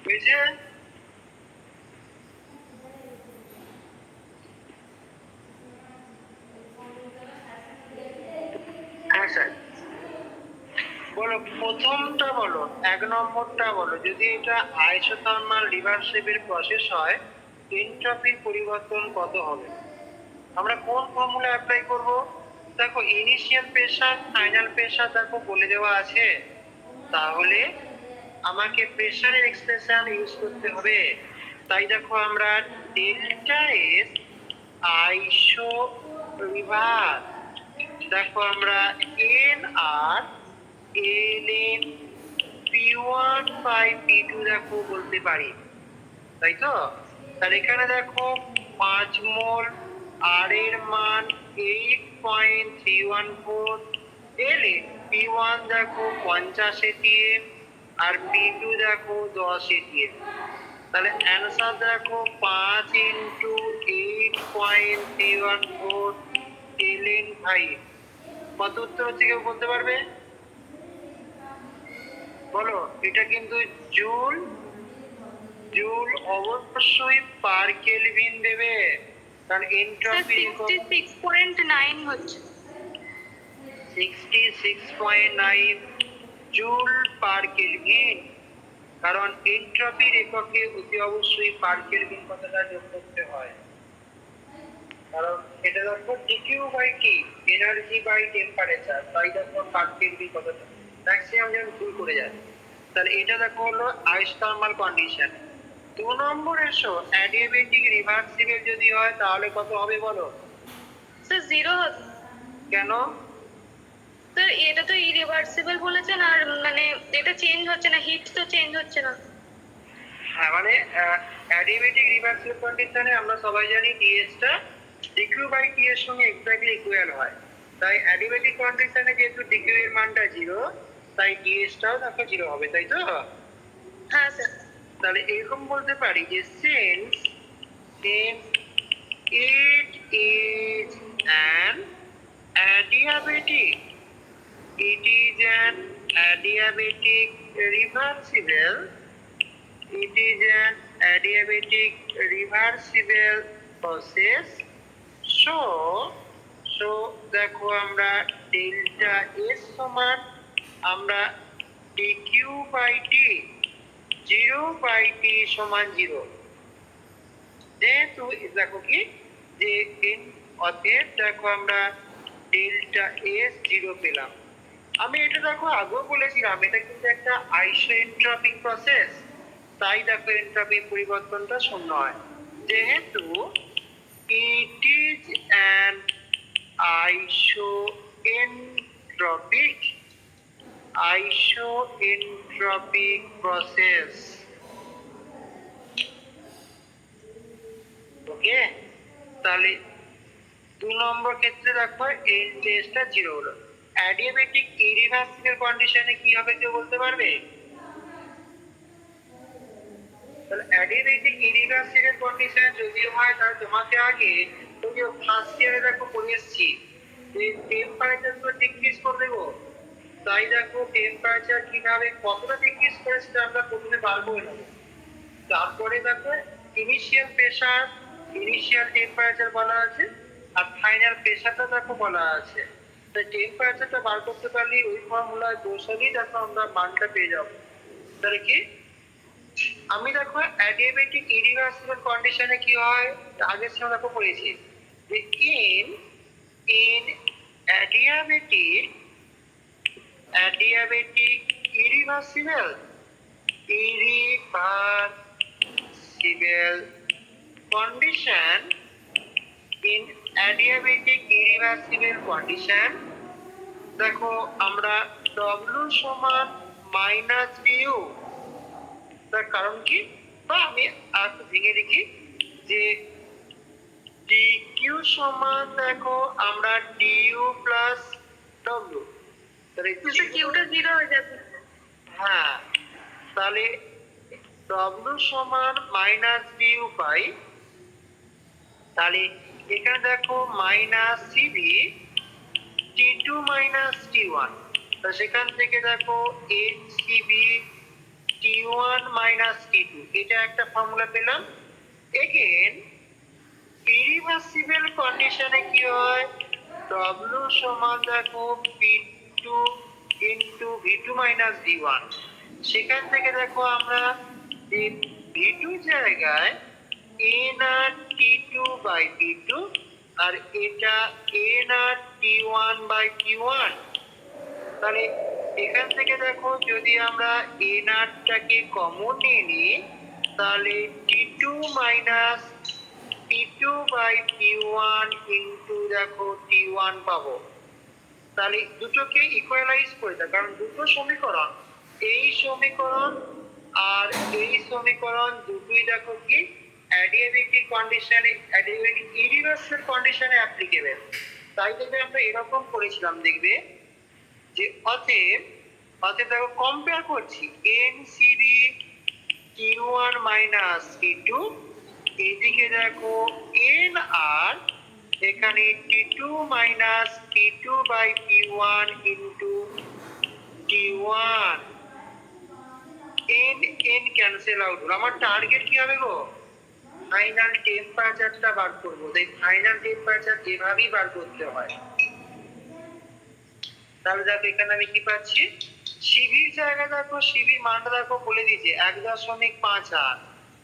বুঝে? হ্যাঁ স্যার, বলো প্রথমটা বলো, 1 নম্বরটা বলো। যদি এটা আইসোথার্মাল রিভার্সিবল প্রসেস হয়, এন্ট্রপির পরিবর্তন কত হবে? আমরা কোন ফর্মুলা অ্যাপ্লাই করব? দেখো ইনিশিয়াল প্রেসার, ফাইনাল প্রেসার দেখো বলে দেওয়া আছে। তাহলে আমাকে প্রেসারের এক্সপ্রেশন ইউজ করতে হবে। তাই দেখো আমরা ডেল্টা এস আইসো রিভার্স, দেখো আমরা N R L N P1 by P2 দেখো বলতে পারি, তাই তো? তাহলে এখানে দেখো 5 মোল, আর এর মান 8.314, এল এন P1 দেখো 50 এটিএম আর P2 দেখো 10 এটিএম। তাহলে অ্যান্সার দেখো 5 × 8.314 ln 5। কত উত্তর হচ্ছে কেউ বলতে পারবে? বলো। এটা কিন্তু জুল, জুল অবশ্যই পার কেলভিন দেবে, কারণ এনট্রপি 66.9 হচ্ছে। 66.9 জুল পার কেলভিন, কারণ এনট্রপির এককে অতি অবশ্যই পার কেলভিন কথাটা যোগ করতে হয়। কারণ এটা দেখো DQ by T, energy by temperature, তাই দেখো পার কেলভিন কথাটা ম্যাক্সিমাম যেন ভুল করে যায়। তাহলে এটা দেখো হলো আইসোথার্মাল কন্ডিশন। 2 নম্বর এসো, অ্যাডিয়াবেটিক রিভার্সিবল যদি হয় তাহলে কত হবে বলো? স্যার 0 হবে। কেন? স্যার এটা তো ইরিভার্সিবল বলেছেন, আর মানে এটা চেঞ্জ হচ্ছে না, হিট তো চেঞ্জ হচ্ছে না। হ্যাঁ, মানে অ্যাডিয়াবেটিক রিভার্সিবল কন্ডিশনে আমরা সবাই জানি ডিএস টা ডিকিউ বাই টি এর সঙ্গে এক্স্যাক্টলি ইকুয়াল হয়। তাই অ্যাডিয়াবেটিক কন্ডিশনে যেহেতু ডিকিউ এর মানটা 0, তাই ডিএস টাও দেখো 0 হবে, তাই তো? হ্যাঁ স্যার। তাহলে এরকম বলতে পারি যে since it is an adiabatic, it is an adiabatic reversible, it is an adiabatic reversible process. so দেখো আমরা ডেল্টা এস সমান আমরা dq by t 0 by T সমান 0, যেহেতু দেখো কি যে n, অতএব দেখো আমরা ডেল্টা এস 0 পেলাম। আমি এটা দেখো আগেও বলেছিলাম এটা কিন্তু একটা আইসোএন্ট্রপিক প্রসেস, তাই দেখো এন্ট্রপির পরিবর্তনটা শূন্য হয়। যেহেতু ইট ইজ অ্যান আইসোএন্ট্রপিক process. ওকে, তাহলে 2 নম্বর ক্ষেত্রে দেখো এন টেস্টটা 0 হলো। অ্যাডিয়াবেটিক ইরিভার্সিবল কন্ডিশনে কি হবে কেউ বলতে পারবে? তাহলে অ্যাডিয়াবেটিক ইরিভার্সিবল কন্ডিশনে যদি হয় তাহলে তোমাকে আগে ওই যে ফার্স্ট ইয়ারে দেখো পড়ে এসেছি যে টেম্পারেচার তো ডিক্রিজ করে দেবো, তাই দেখো টেম্পারেচার কিভাবে কতটা ডিক্রিজ করে সেটা আমরা প্রথমে বার করে নেব। তারপরে দেখো ইনিশিয়াল প্রেসার, ইনিশিয়াল টেম্পারেচার বলা আছে, আর ফাইনাল প্রেসারটা দেখো বলা আছে। তাই টেম্পারেচারটা বার করতে পারলে ওই ফর্মুলায় বসালেই দেখো আমরা মানটা পেয়ে যাবো। তাহলে কি আমি দেখো অ্যাডিয়াবেটিক ইরিভার্সিবল কন্ডিশনে কি হয় আগের সময় দেখো পড়েছি যে in adiabatic irreversible condition, in adiabatic irreversible condition দেখো আমরা w সমান মাইনাস ডিউ, তার কারণ কি বা আমি আর ভেঙে লিখি যে dq সমান দেখো আমরা du প্লাস w, তাহলে কিউটা 0 হয়ে যাবে। হ্যাঁ, তাহলে w সমান মাইনাস ডিউ পাই। তাহলে এখানে দেখো মাইনাস সিবি টি2 মাইনাস টি1, তো সেখান থেকে দেখো এইচসিবি টি1 মাইনাস টি2, এটা একটা ফর্মুলা পেলাম। এগেন ইরিভার্সিবল কন্ডিশনে কি হয় w সমান দেখো p2 into v2 minus d1, সেখান থেকে দেখো আমরা যে v2 জায়গায় n R t2 by t2, আর এটা n R t1 by t1। তাহলে এখান থেকে দেখো যদি আমরা n আর টাকে কমন নিয়ে নিই তাহলে t2 minus t2 by t1 into দেখো t1 পাবো। তাহলে দুটোকে ইকুয়ালাইজ করে দাও, কারণ দুটো সমীকরণ, এই সমীকরণ আর এই সমীকরণ দুটোই দেখো কি অ্যাডিয়াবেটিক কন্ডিশনে, অ্যাডিয়াবেটিক ইরিভার্সিবল কন্ডিশনে অ্যাপ্লিকেবল। তাই দেখবে আমরা এরকম করেছিলাম, দেখবে যে অতএব দেখো কম্পেয়ার করছি এনসিবি টি1 মাইনাস টি2, এইদিকে দেখো এন আর এখানে T2 minus T2 by P1 into T1 n n cancel out হলো। আমার টার্গেট কি হবে গো? ফাইনাল টেম্পারেচারটা বার করবো। তাই ফাইনাল টেম্পারেচার এভাবেই বার করতে হয়। তাহলে দেখো এখানে আমি কি পাচ্ছি, সিভির জায়গায় দেখো, সিভির মানটা দেখো বলে দিয়েছে 1.58।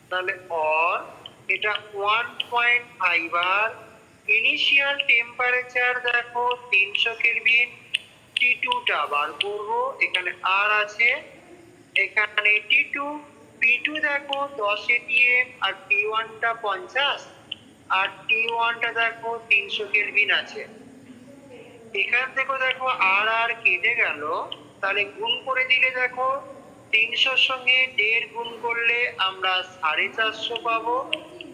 তাহলে অর এটা 1.5 আর ইনিশিয়াল টেম্পারেচার দেখো 300 কেলভিন। T2 টা বার করবো, এখানে আর আছে, এখানে T2 P2 দেখো 10 atm আর P1 টা 50 আর T1 টা দেখো 300 কেলভিন আছে। এখান থেকে দেখো আর আর কেটে গেল, তাহলে গুণ করে দিলে দেখো 300 সঙ্গে 1.5 গুণ করলে আমরা 450 পাবো।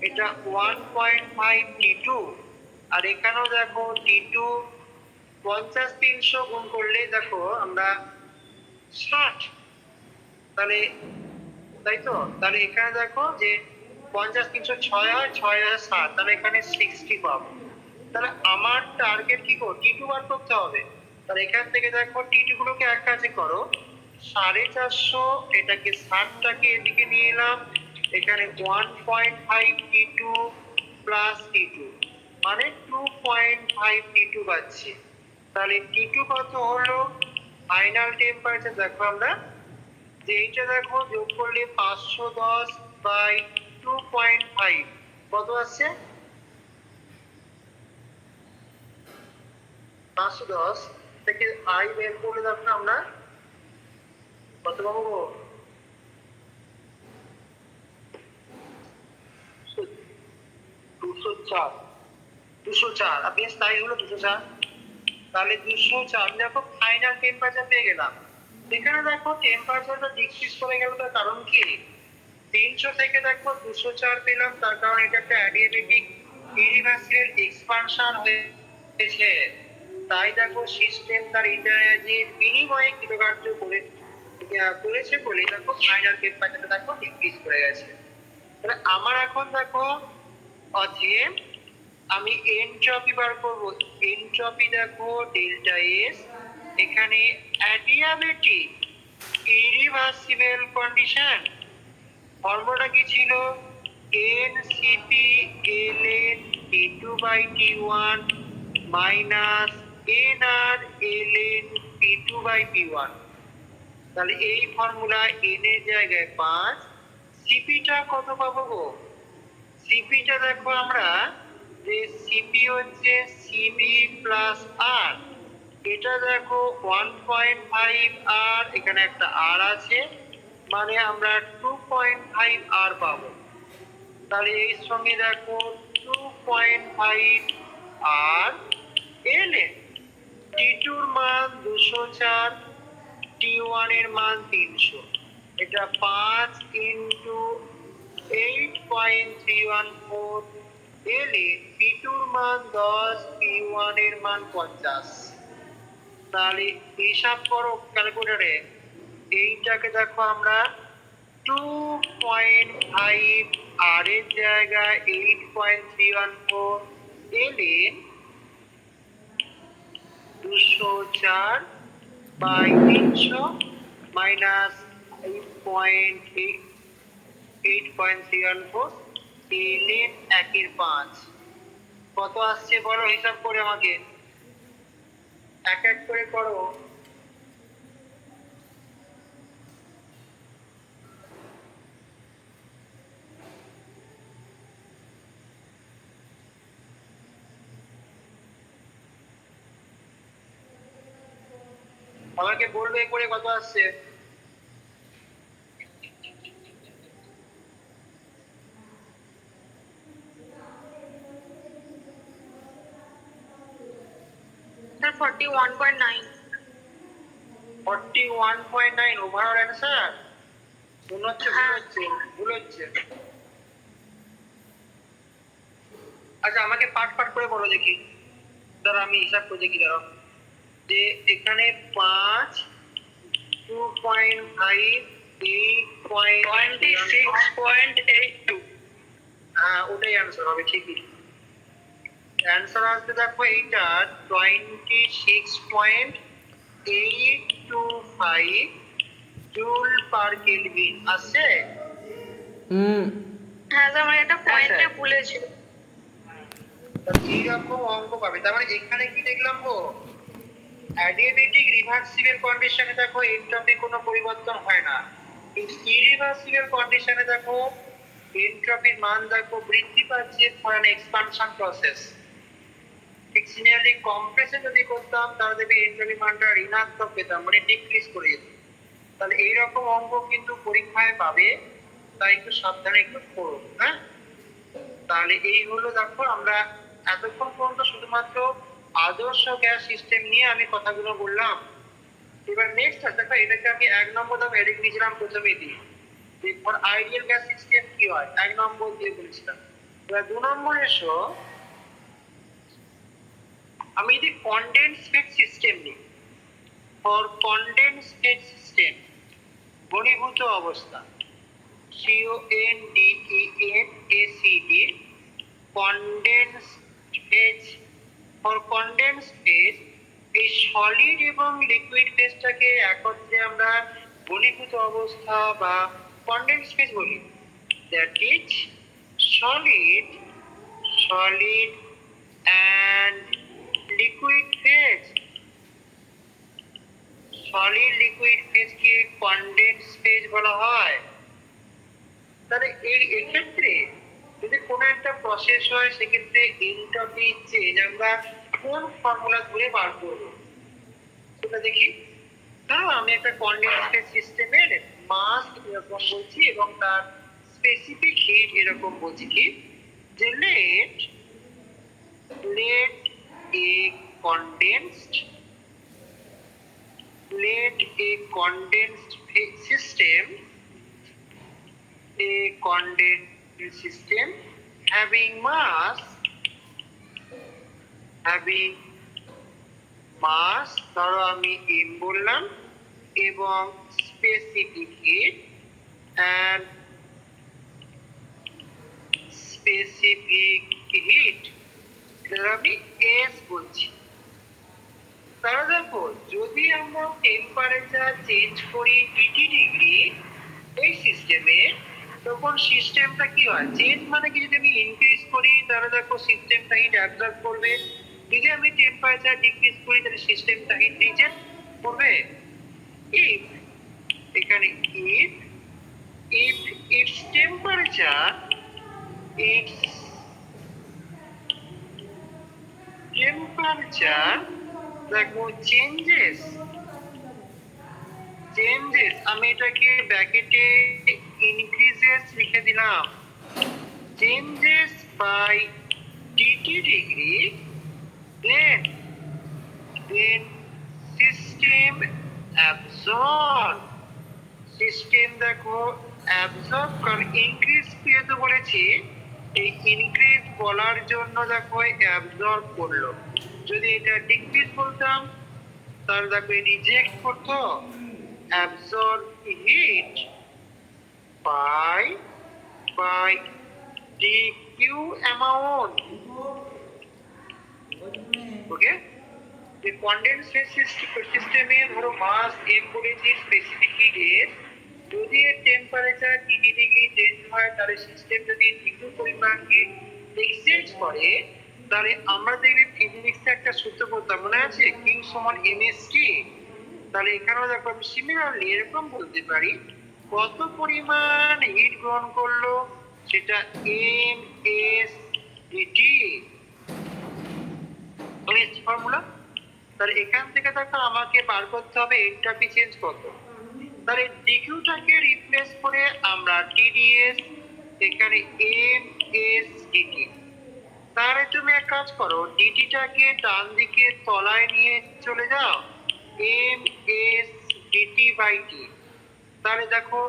এটা 1.5 T2 আর এখানেও দেখো T2 50 300 গুণ করলে দেখো আমরা 60। তাহলে তাই তো, তাহলে এখানে দেখো যে 50 300 6 হয়, 6000 তাহলে এখানে 60 পাবো। তাহলে আমার টার্গেট কি করো, T2 বার করতে হবে। তাহলে এখান থেকে দেখো T2 গুলোকে এক কাজে করো, 450 এটাকে 60টাকে এদিকে নিয়ে এলাম, এখানে 1.5 T2 প্লাস T2 মানে 2.5 T2 পাচ্ছি। তাহলে T2 কত হলো, ফাইনাল টেম্পারেচার দেখো আমরা যে এইটা দেখো যোগ করলে 510 বাই 2.5 কত আসছে, 510 থেকে আই বের করলে দেখো আমরা কত পাবো, 204। 204 আর বেশ তাই হলো 204। তাহলে 204 দেখো ফাইনাল টেম্পারেচার পেয়ে গেলাম। এখানে দেখো টেম্পারেচারটা ডিক্রিজ করে গেল, তার কারণ কি, 300 থেকে দেখো 204 পেলাম, তার কারণ এটা একটা অ্যাডিয়াবেটিক ইরিভার্সিবল এক্সপানশন হয়েছে। তাই দেখো সিস্টেম তার এনার্জির বিনিময়ে কৃতকার্য করেছে বলে দেখো ফাইনাল টেম্পারেচারটা দেখো ডিক্রিজ করে গেছে। তাহলে আমার এখন দেখো অতএব আমি এনট্রপি বার করব। এনট্রপি দেখো ডেল্টা এস, এখানে অ্যাডিয়াবেটিক ইরিভার্সিবল কন্ডিশন ফর্মুলাটা কি ছিল, NCP ln T2 by T1 minus NR ln P2 by P1। তাহলে এই ফর্মুলা n এর জায়গায় 5, সিপিটা কত পাবো গো, সিপিটা দেখো আমরা যে সিপি হচ্ছে সিবি প্লাস আর, এটা দেখো 1.5 আর এখানে একটা আর আছে, মানে আমরা 2.5 আর পাবো। তাহলে এর সঙ্গে দেখো 2.5 আর এলএন, T2 এর মান 204, T1 এর মান 300, এটা 5 ইন্টু 8.314 এলে P2 এর মান 10, P1 এর মান 50। তাহলে হিসাব করো ক্যালকুলেটরে, এইটাকে দেখো আমরা 2.5 আর এর জায়গায় 8.314 এলে 204 বাই 300 মাইনাস 8.314 এলেন 1/5 কত আসছে বলো, হিসাব করে আমাকে এক এক করে করো। আমাকে বলবে করে কত আসছে। স্যার 41.9। 41.9 overall answer. ভুল হচ্ছে। আচ্ছা আমাকে পার্ট পার্ট করে বলো দেখি, ধরো আমি হিসাব করে দেখি, ধরো যে এখানে 5, 2.5, 26.82। হ্যাঁ ওটাই অ্যান্সার হবে ঠিকই। অ্যান্সার আসবে দেখো এইটা 26.825 জুল পার কেলভিন আসছে। হ্যাঁ স্যার, আমার একটা পয়েন্টে স্যার। ভুলে ছিল। এইরকম অঙ্ক পাবে। তার মানে এখানে কি দেখলাম গো, অ্যাডিয়াবেটিক রিভার্সিবল কন্ডিশনে দেখো এন্ট্রপি কোনো পরিবর্তন হয় না, কিন্তু ইরিভার্সিবল কন্ডিশনে দেখো এন্ট্রপির মান দেখো বৃদ্ধি পাচ্ছে ফর অ্যান এক্সপানশন প্রসেস। ঠিক সিমিলারলি কম্প্রেসে যদি করতাম তাহলে দেখবে এন্ট্রপি মানটা ঋণাত্মক পেতাম, মানে ডিক্রিজ করে যেত। তাহলে এইরকম অঙ্ক কিন্তু পরীক্ষায় পাবে, তাই একটু সাবধানে একটু পড়ো। হ্যাঁ, তাহলে এই হলো দেখো আমরা এতক্ষণ পর্যন্ত শুধুমাত্র আদর্শ গ্যাস সিস্টেম নিয়ে আমি কথাগুলো বললাম। এবার নেক্সট দেখো, এটাকে আমি 1 নম্বর দাম এডিক দিয়েছিলাম প্রথমেই দিয়ে, এরপর আইডিয়াল গ্যাস সিস্টেম কি হয় 1 নম্বর দিয়ে বলেছিলাম। এবার 2 নম্বর এসো, আমি যদি কনডেন্স ফিড সিস্টেম নিই, ফর কনডেন্স ফিড সিস্টেম ঘনীভূত অবস্থা, CONDENSACD, condensed phase. For condensed phase এই সলিড এবং লিকুইড ফেজটাকে একত্রে আমরা ঘনীভূত অবস্থা বা কনডেন্সড ফেজ বলি। That is solid and liquid phase. Solid liquid ফেজকে কনডেন্সড ফেজ বলা হয়। তাহলে এক্ষেত্রে যদি কোনো একটা প্রসেস হয় সেক্ষেত্রে এনট্রপি চেঞ্জ আমরা কোন ফর্মুলা ধরে বার করব সেটা দেখি। ধরো আমি একটা কনডেন্সেট সিস্টেমের মাস এরকম বলছি এবং তার স্পেসিফিক হিট এরকম বলছি কি, যে let a condensed system having mass ধরো আমি m বললাম এবং স্পেসিফিক হিট আমি s বলছি। তাহলে দেখো যদি আমরা টেম্পারেচার চেঞ্জ করি 80 ডিগ্রি এই সিস্টেমে, তখন সিস্টেমটা কি হয়, চেঞ্জ মানে কি, যদি আমি ইনক্রিজ করি তাহলে দেখো সিস্টেমটা হিট অ্যাবজর্ব করবে, যদি আমি টেম্পারেচার ডিক্রিজ করি তাহলে সিস্টেমটা হিট রিজেক্ট করবে। ইফ এখানে ইফ ইটস টেম্পারেচার দেখো চেঞ্জেস, আমি এটাকে ব্র্যাকেটে ইনক্রিজেস লিখে দিলাম, changes by 80 degree, then system absorb, system দেখো অ্যাবজর্ব, কারণ ইনক্রিজ যেহেতু বলেছি এই ইনক্রিজ বলার জন্য দেখো অ্যাবজর্ব করলো। যদি এটা ডিক্রিজ বলতাম তাহলে দেখো রিজেক্ট করতো। Absorb heat by dQ amount. Okay, যে কনডেন্সেট সিস্টেমে ধরো মাস m বলেছি, স্পেসিফিক হিট s, যদি এর টেম্পারেচার 80 ডিগ্রি চেঞ্জ হয় তাহলে সিস্টেম যদি কিছু পরিমাণ হিট এক্সচেঞ্জ করে তাহলে আমরা দেখবি ফিজিক্সে একটা সূত্র পড়তাম, মনে আছে, Q সমান mst। তাহলে এখানেও দেখো আমি সিমিলারলি এরকম বলতে পারি, কত পরিমাণ হিট গ্রহণ করলো সেটা msdt ফর্মুলা। তাহলে এখান থেকে দেখো আমাকে বার করতে হবে এনট্রপি চেঞ্জ কত। তাহলে ডিকিউটাকে রিপ্লেস করে আমরা টিডিএস, এখানে msdt। তাহলে তুমি এক কাজ করো, ডিটিটাকে ডান দিকে তলায় নিয়ে চলে যাও, msdt/t। তাহলে দেখো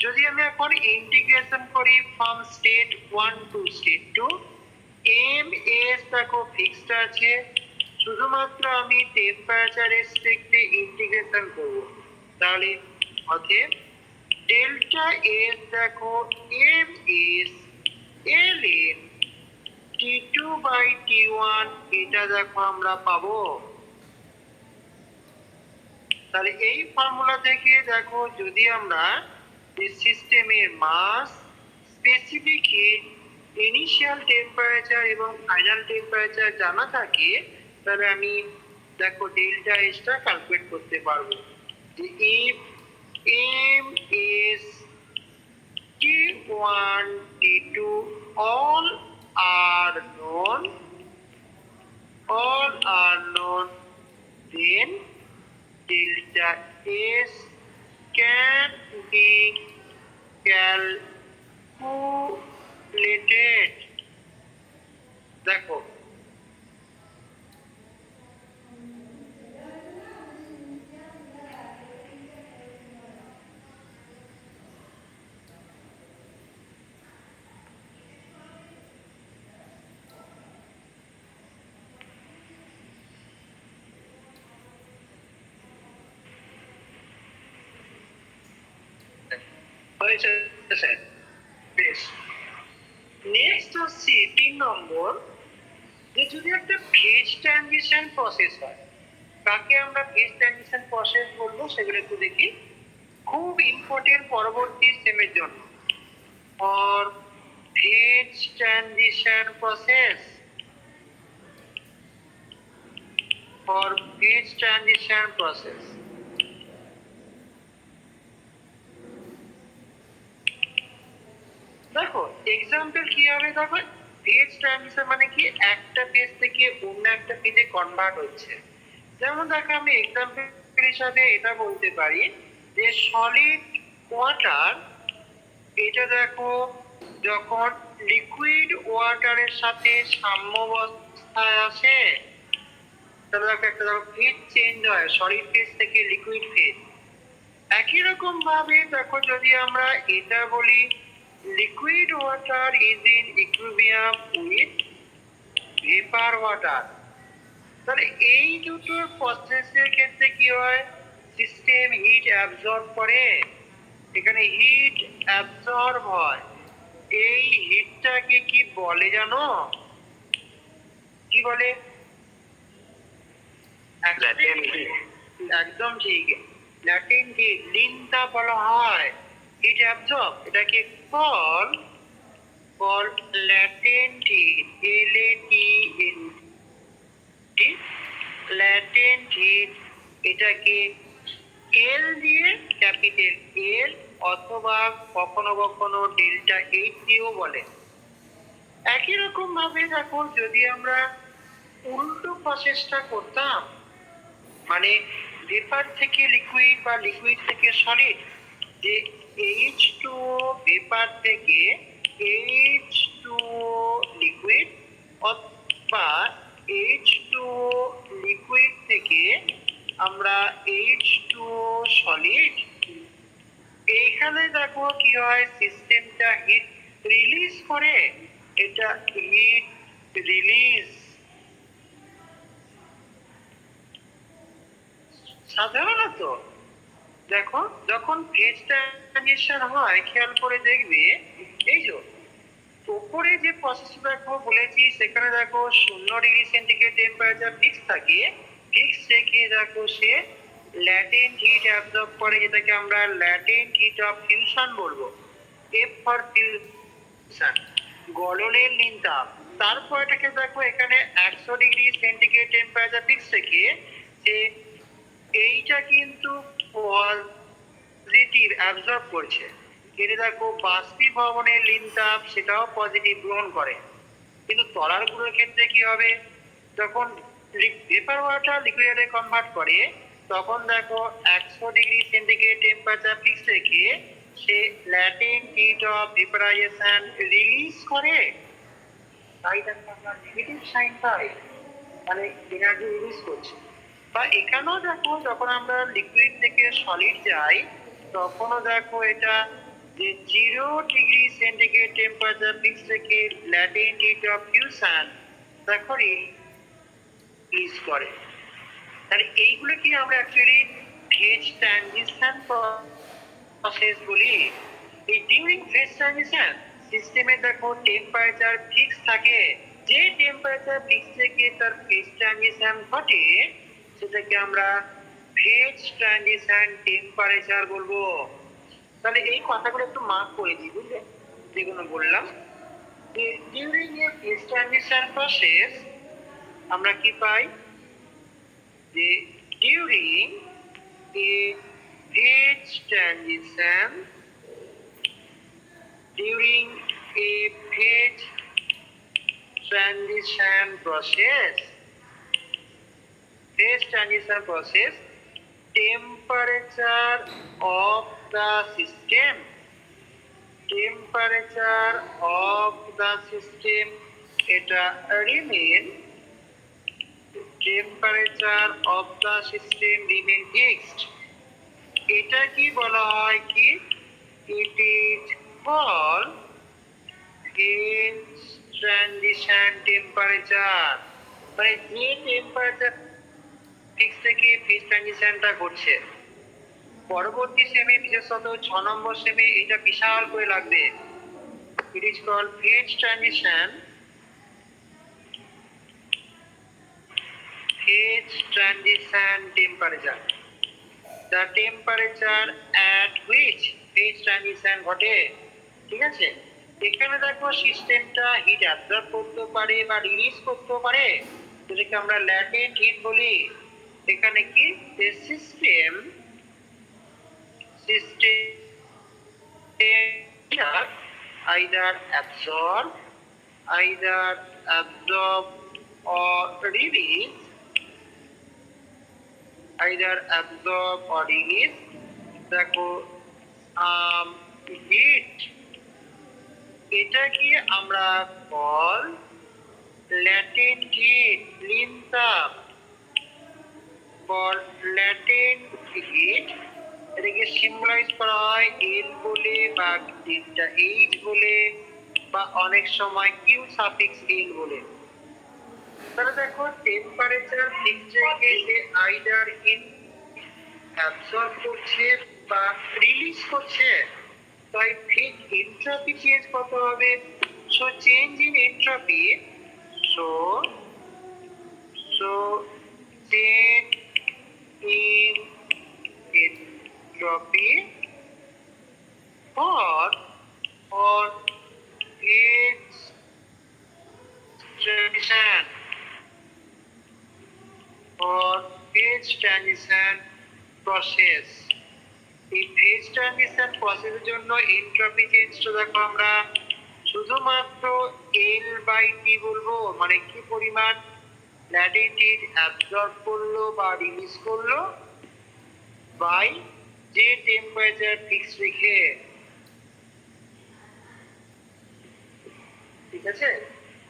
যদি আমি এখন ইন্টিগ্রেশন করি from state 1 two state 2, ms দেখো ফিক্সড আছে, শুধুমাত্র আমি টেম্পারেচার রেসপেক্টে ইন্টিগ্রেশন করব। তাহলে অতএব ডেল্টা এস দেখো ms ln t T2/T1 এটা দেখো আমরা পাবো। তাহলে এই ফর্মুলা থেকে দেখো যদি আমরা যে সিস্টেমের মাস, স্পেসিফিক হিট, ইনিশিয়াল টেম্পারেচার এবং ফাইনাল টেম্পারেচার জানা থাকে, তাহলে আমি দেখো ডেল্টা এসটা ক্যালকুলেট করতে পারবো। যে if m is T1, T2 all are known, then delta S can be calculated. দেখো হয়েছে স্যার, বেশ। নেক্সট হচ্ছে 3 নম্বর, যে যদি একটা ফেজ ট্রানজিশন প্রসেস হয়, কাকে আমরা ফেজ ট্রানজিশন প্রসেস বলবো সেগুলো একটু দেখি। খুব ইম্পর্টেন্ট পরবর্তী সেমের জন্য। For phase transition process, for phase transition process দেখো এক্সাম্পল কি হবে। দেখো ফেজ ট্রানজিশন মানে কি, একটা ফেজ থেকে অন্য একটা ফেজে কনভার্ট হচ্ছে। যেমন দেখো আমি এক্সাম্পল হিসাবে এটা বলতে পারি যে সলিড ওয়াটার, এটা দেখো যখন লিকুইড ওয়াটারের সাথে সাম্য অবস্থায় আসে, তাহলে দেখো একটা দেখো ফেজ চেঞ্জ হয়, সলিড ফেজ থেকে লিকুইড ফেজ। একই রকম ভাবে দেখো যদি আমরা এটা বলি liquid water is in equilibrium with vapor water, তাহলে এই দুটোর প্রসেসের ক্ষেত্রে কি হয়, সিস্টেম হিট অ্যাবজর্ব করে, এখানে হিট অ্যাবজর্ব হয়। এই হিটটাকে কি বলে জানো, কি বলে? একদম ঠিক, ল্যাটেন্ট হিট, লিনটা বলা হয় হিট অ্যাবজর্ব। এটাকে call latent hit, LATENT, latent heat. এটাকে এল দিয়ে, ক্যাপিটাল এল, অথবা কখনো কখনো ডেল্টা এইচ দিয়েও বলে। একই রকম ভাবে দেখো যদি আমরা উল্টো প্রসেসটা করতাম, মানে ভেপার থেকে লিকুইড বা লিকুইড থেকে সলিড, যে H2O ভেপার থেকে H2O লিকুইড, অথবা H2O লিকুইড থেকে আমরা H2O সলিড, এইখানে দেখো কি হয়, সিস্টেমটা হিট রিলিজ করে, এটা হিট রিলিজ। সাধারণত দেখো যখন ফেজ ট্রানজিশন হয়, খেয়াল করে দেখবে এই যে উপরে যে প্রসেসটা দেখো বলেছি, সেখানে দেখো 0°C টেম্পারেচার ফিক্স থাকে, ফিক্স থেকে দেখো সে ল্যাটেন্ট হিট অ্যাবজর্ব করে, যেটাকে আমরা ল্যাটেন্ট হিট অফ ফিউশন বলবো। এফ ফর ফিউশন, গলনের নিন্তাপ। তারপর এটাকে দেখো এখানে 100°C টেম্পারেচার ফিক্স থেকে সে এইটা কিন্তু পজিটিভ অ্যাবজর্ব করছে, এটা দেখো বাষ্পীভবনের লিনতাপ, সেটাও পজিটিভ গ্রহণ করে। কিন্তু তরলগুলোর ক্ষেত্রে কি হবে, যখন ভেপার ওয়াটার লিকুইডে কনভার্ট করে, তখন দেখো 100°C টেম্পারেচার ফিক্স রেখে সে latent heat of vaporization release করে, তাই দেখো আমরা নেগেটিভ সাইন পাই, মানে এনার্জি রিলিজ করছে। বা এখানেও দেখো যখন আমরা লিকুইড থেকে সলিড যাই, তখনও দেখো এটা যে 0°C টেম্পারেচার ফিক্স থেকে ল্যাটেন্ট হিট অফ ফিউশন দেখো রিলিজ করে। তাহলে এইগুলো কি আমরা অ্যাকচুয়ালি ফেজ ট্রানজিশন প্রসেস বলি। এই ডিউরিং ফেজ ট্রানজিশন সিস্টেমে দেখো টেম্পারেচার ফিক্স থাকে, যে টেম্পারেচার ফিক্স থেকে তার ফেজ ট্রানজিশন ঘটে সেটাকে আমরা ফেজ ট্রানজিশন টেম্পারেচার বলবো। তাহলে এই কথাগুলো একটু মার্ক করে দিই, বুঝলে? যেগুলো বললাম যে during a phase transition process আমরা কি পাই, যে during a phase transition, during a phase transition process, temperature of the system, এটা remain, temperature of the system remain fixed. এটা কি বলা হয় কি, it is called phase transition temperature, মানে যে টেম্পারেচার ফিক্স থেকে ফেজ ট্রানজিশনটা ঘটছে। পরবর্তী সেমে বিশেষত 6 নম্বর সেমে এটা বিশাল করে লাগবে। It is called phase transition temperature, the temperature at which phase transition ঘটে। ঠিক আছে, এখানে দেখো সিস্টেমটা হিট অ্যাবজর্ব করতে পারে বা রিলিজ করতে পারে, যেটাকে আমরা ল্যাটেন্ট হিট বলি। এখানে কি system either absorb or release, দেখো হিট, এটা কি আমরা কল ল্যাটেন্ট হিট, লিনতাপ কল ল্যাটেন্ট হিট। এটাকে সিম্বলাইজ করা হয় এল বলে বা ডেল্টা এইচ বলে বা অনেক সময় কিউ সাফিক্স এল বলে। তাহলে দেখো টেম্পারেচার ফিক্স রেখে আইদার হিট অ্যাবসর্ব করছে বা রিলিজ করছে, তাই ঠিক এন্ট্রপি চেঞ্জ কত হবে। So change in entropy, so change in entropy for phase transition process, এই ফেজ ট্রানজিশন প্রসেসের জন্য এন্ট্রপি চেঞ্জটা দেখো আমরা শুধুমাত্র এল বাই টি বলবো, মানে কি পরিমাণ ল্যাটেন্ট হিট অ্যাবজর্ব করলো বা রিলিজ করলো বাই যে টেম্পারেচার ফিক্স রেখে। ঠিক আছে,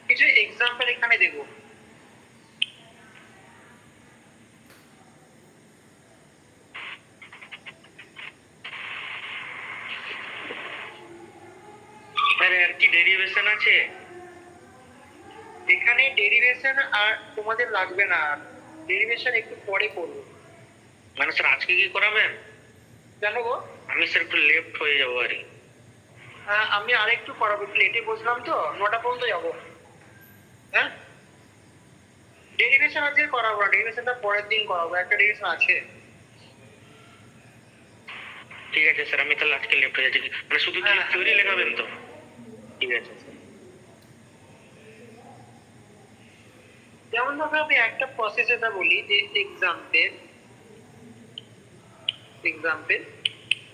কিছু এক্সাম্পল এখানে দেব। আর কি ডেরিভেশন আছে এখানে? ডেরিভেশন আর তোমাদের লাগবে না, ডেরিভেশন একটু পরে করবো। মানে স্যার আজকে কি করাবেন? জানো গো, আমি স্যার একটু লেফট হয়ে যাবো আর কি। আমি আরেকটু করাবো, একটু লেটে বসলাম তো, 9টা পর্যন্ত যাবো। হ্যাঁ, ডেরিভেশন আজকে করাবো না, ডেরিভেশনটা পরের দিন করাবো, একটা ডেরিভেশন আছে। ঠিক আছে স্যার, আমি তাহলে আজকে লেফট হয়ে যাচ্ছি। মানে শুধু থিওরি লেখাবেন তো? ঠিক আছে স্যার। যেমন ধরো আমি একটা প্রসেস এটা বলি, যে এক্সাম্পল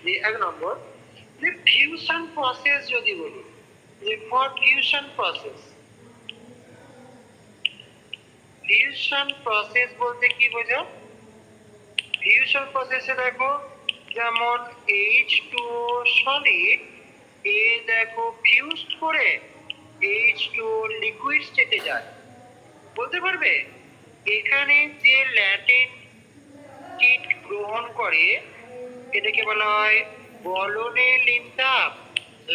যে 1 নম্বর যে ফিউশন প্রসেস যদি বলি, যে ফর ফিউশন প্রসেস বলতে কি বোঝো? ফিউশন প্রসেসে দেখো যেমন H2O সলিড, এ দেখো ফিউজড করে H2O লিকুইড স্টেটে যায়। বলতে পারবে এখানে যে ল্যাটেন্ট হিট গ্রহণ করে এটাকে বলা হয় বলনের লিনতাপ,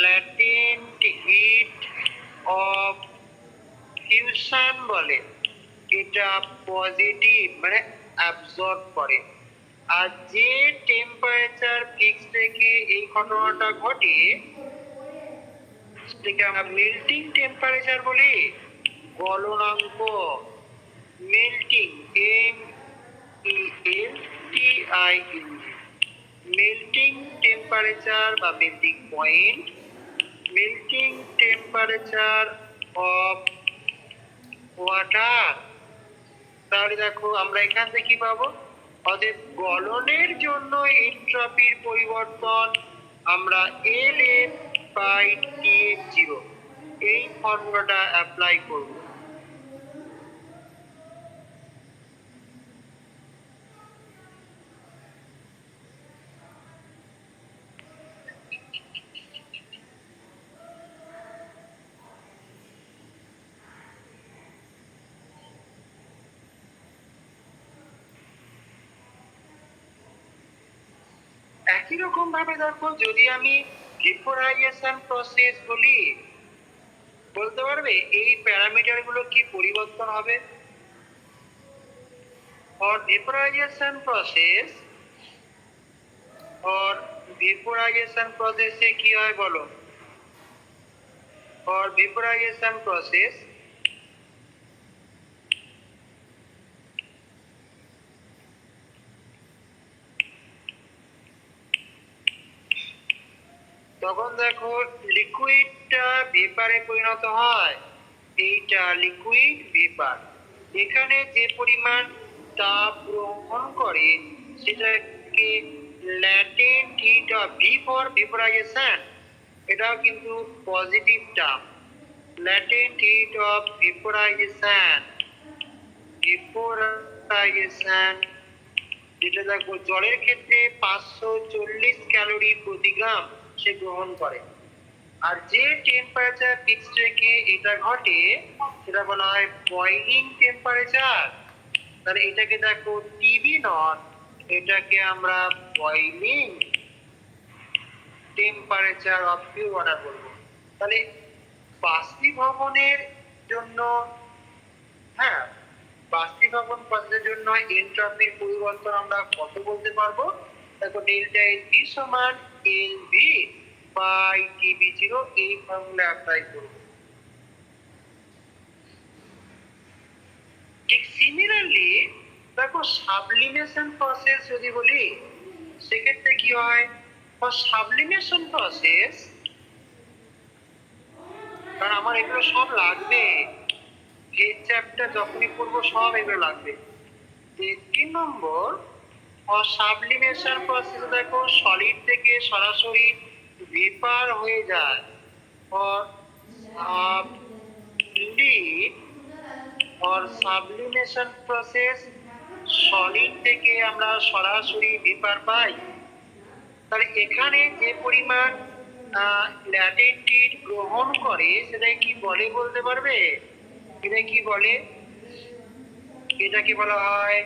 ল্যাটেন্ট হিট অফ ফিউশন বলে। এটা পজিটিভ, মানে অ্যাবজর্ব করে। আর যে টেম্পারেচার ফিক্স থেকে এই ঘটনাটা ঘটে সেটাকে আমরা মেল্টিং টেম্পারেচার বলি। গলনাঙ্ক, মেল্টিং, MELTING, মেল্টিং টেম্পারেচার বা melting point, melting temperature of water. তাহলে দেখো আমরা এখান থেকে কি পাবো, অতএব গলনের জন্য এনট্রপির পরিবর্তন আমরা LF/TF0 এই ফর্মুলাটা অ্যাপ্লাই করব। একই রকম ভাবে দেখো, যদি আমি ভেপোরাইজেশন প্রসেস বলি, বলতে পারবে এই প্যারামিটার গুলো কি পরিবর্তন হবে? और vaporization process और vaporization process से কি হয় বলো? और vaporization process তখন দেখো লিকুইডটা ভেপারে পরিণত হয়, এইটা লিকুইড ভেপার। এখানে যে পরিমাণ তাপ গ্রহণ করে সেটাকে latent heat of V for vaporisation, এটাও কিন্তু positive term. Latent heat of vaporisation, vaporisation যেটা দেখো জলের ক্ষেত্রে 540 ক্যালোরি প্রতি গ্রাম সে গ্রহণ করে। আর যে টেম্পারেচার ফিক্সড রেখে এটা ঘটে সেটা বলা হয় বয়লিং টেম্পারেচার। তাহলে এটাকে দেখো টিবি নট, এটাকে আমরা boiling temperature of pure water বলবো। তাহলে বাষ্পীভবনের জন্য, হ্যাঁ, বাষ্পীভবন প্রসেসের জন্য এনট্রপির পরিবর্তন আমরা কত বলতে পারবো? দেখো ডেল্টা এলপি সমান এলভি বাই টিবি0 এই ফর্মুলা অ্যাপ্লাই করব। ঠিক সিমিলারলি দেখো সাবলিমেশন প্রসেস যদি বলি, সেক্ষেত্রে কি হয়? সাবলিমেশন প্রসেস, কারণ আমার এগুলো সব লাগবে, এই চ্যাপ্টার যখনই পড়বো সব এগুলো লাগবে। 3 নম্বর সাবলিমেশন প্রসেস দেখো সলিড থেকে সরাসরি ভেপার হয়ে যায়। সাবলিমেশন প্রসেস সলিড থেকে আমরা সরাসরি ভেপার পাই। তাহলে এখানে যে পরিমাণ ল্যাটেন্ট হিট গ্রহণ করে সেটা কি বলে বলতে পারবে? এটা কি বলে? এটাকে বলা হয়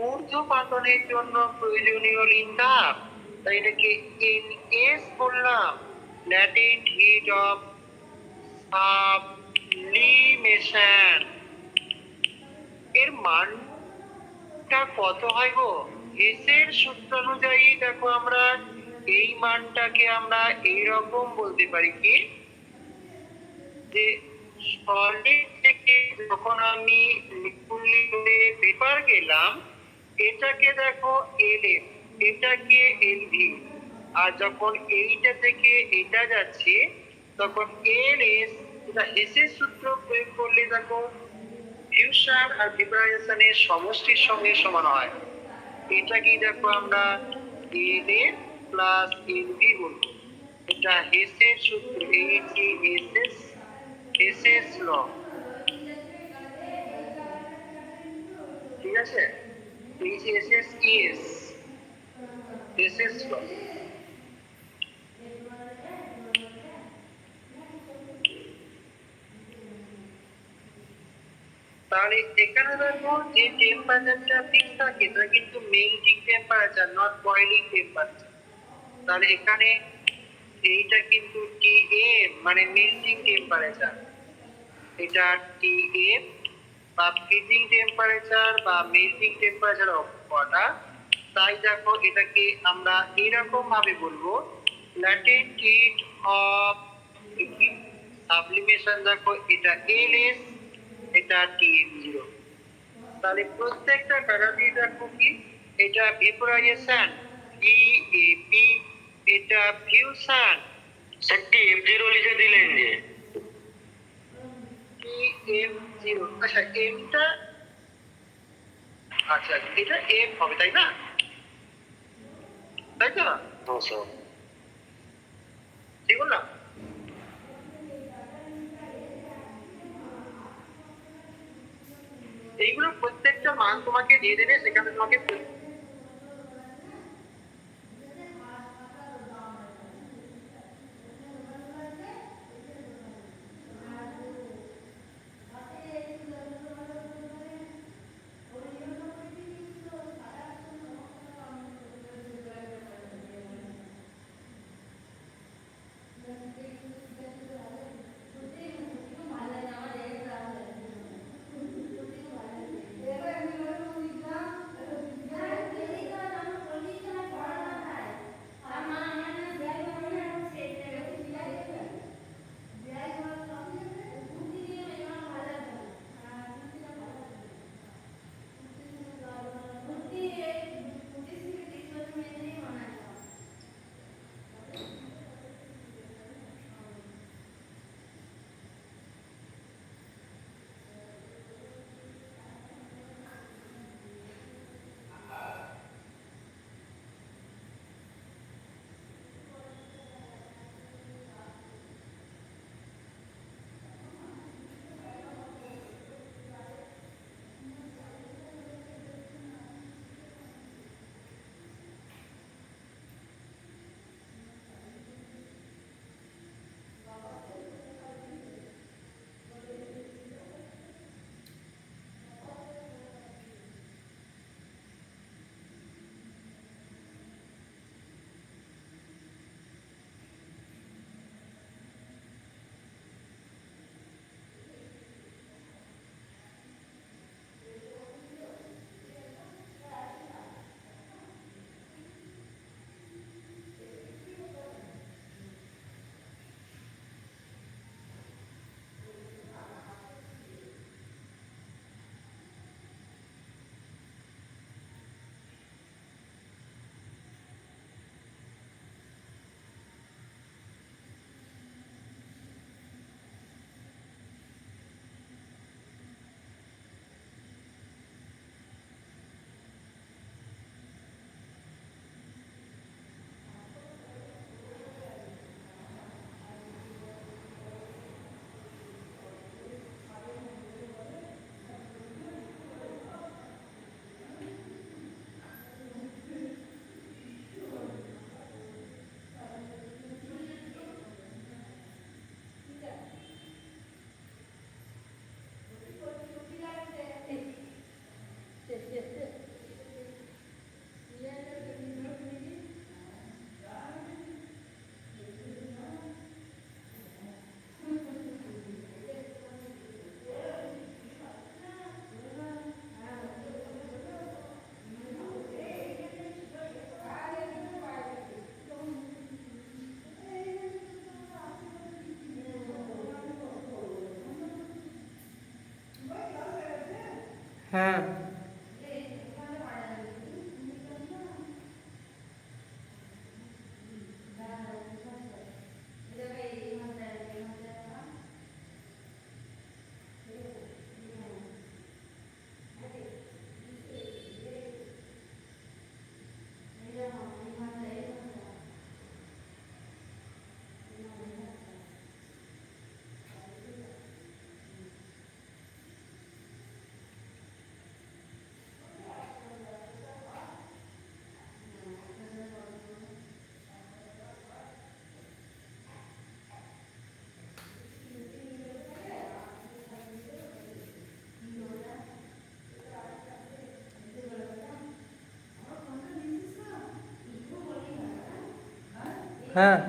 ঊর্ধ্বপাতনের জন্য প্রয়োজনীয় লিনতাপ। তাই এটাকে NS বললাম, ল্যাটেন্ট হিট অফ সাবলিমেশন। এর মানটা কত হয় গো? হেসের সূত্র অনুযায়ী দেখো আমরা এই মানটাকে আমরা এইরকম বলতে পারি কি, যে সলিড থেকে যখন আমি লিকুইডে ভেপার গেলাম, এটাকে দেখো LF, এটাকে LV, আর যখন এইটা থেকে এটা যাচ্ছে তখন LS। এটা হেসের সূত্র প্রয়োগ করলে দেখো ফিউশন আর ভেপোরাইজেশনের সমষ্টির সঙ্গে সমান হয়। এটাকেই দেখো আমরা LF প্লাস LV বলবো। এটা হেসের সূত্র, হেসেস ল, ঠিক আছে? হেসেস ল। তাহলে এখানে দেখো যে টেম্পারেচারটা ফিক্স থাকে সেটা কিন্তু melting temperature, not boiling temperature. তাহলে এখানে এইটা কিন্তু TM মানে মেল্টিং টেম্পারেচার, এটা TM বা ফ্রিজিং টেম্পারেচার বা মেল্টিং টেম্পারেচার অফ ওয়াটার। তাই দেখো এটাকে আমরা এরকম ভাবে বলবো ল্যাটেন্ট হিট অফ সাবলিমেশন। দেখো এটা LS এটা TM0। তাহলে প্রত্যেকটা প্যারামিটার কি? এটা ভেপোরাইজেশন VAP, এটা ফিউশন স্যার TF0 লিখে দিলেন যে। TM0। আচ্ছা এমটা, আচ্ছা এটা এম হবে তাই না? তাই তো? হ্যাঁ স্যার। ঠিক বললাম? এইগুলো প্রত্যেকটা মান তোমাকে দিয়ে দেবে, সেখানে তোমাকে হ্যাঁ। হ্যাঁ।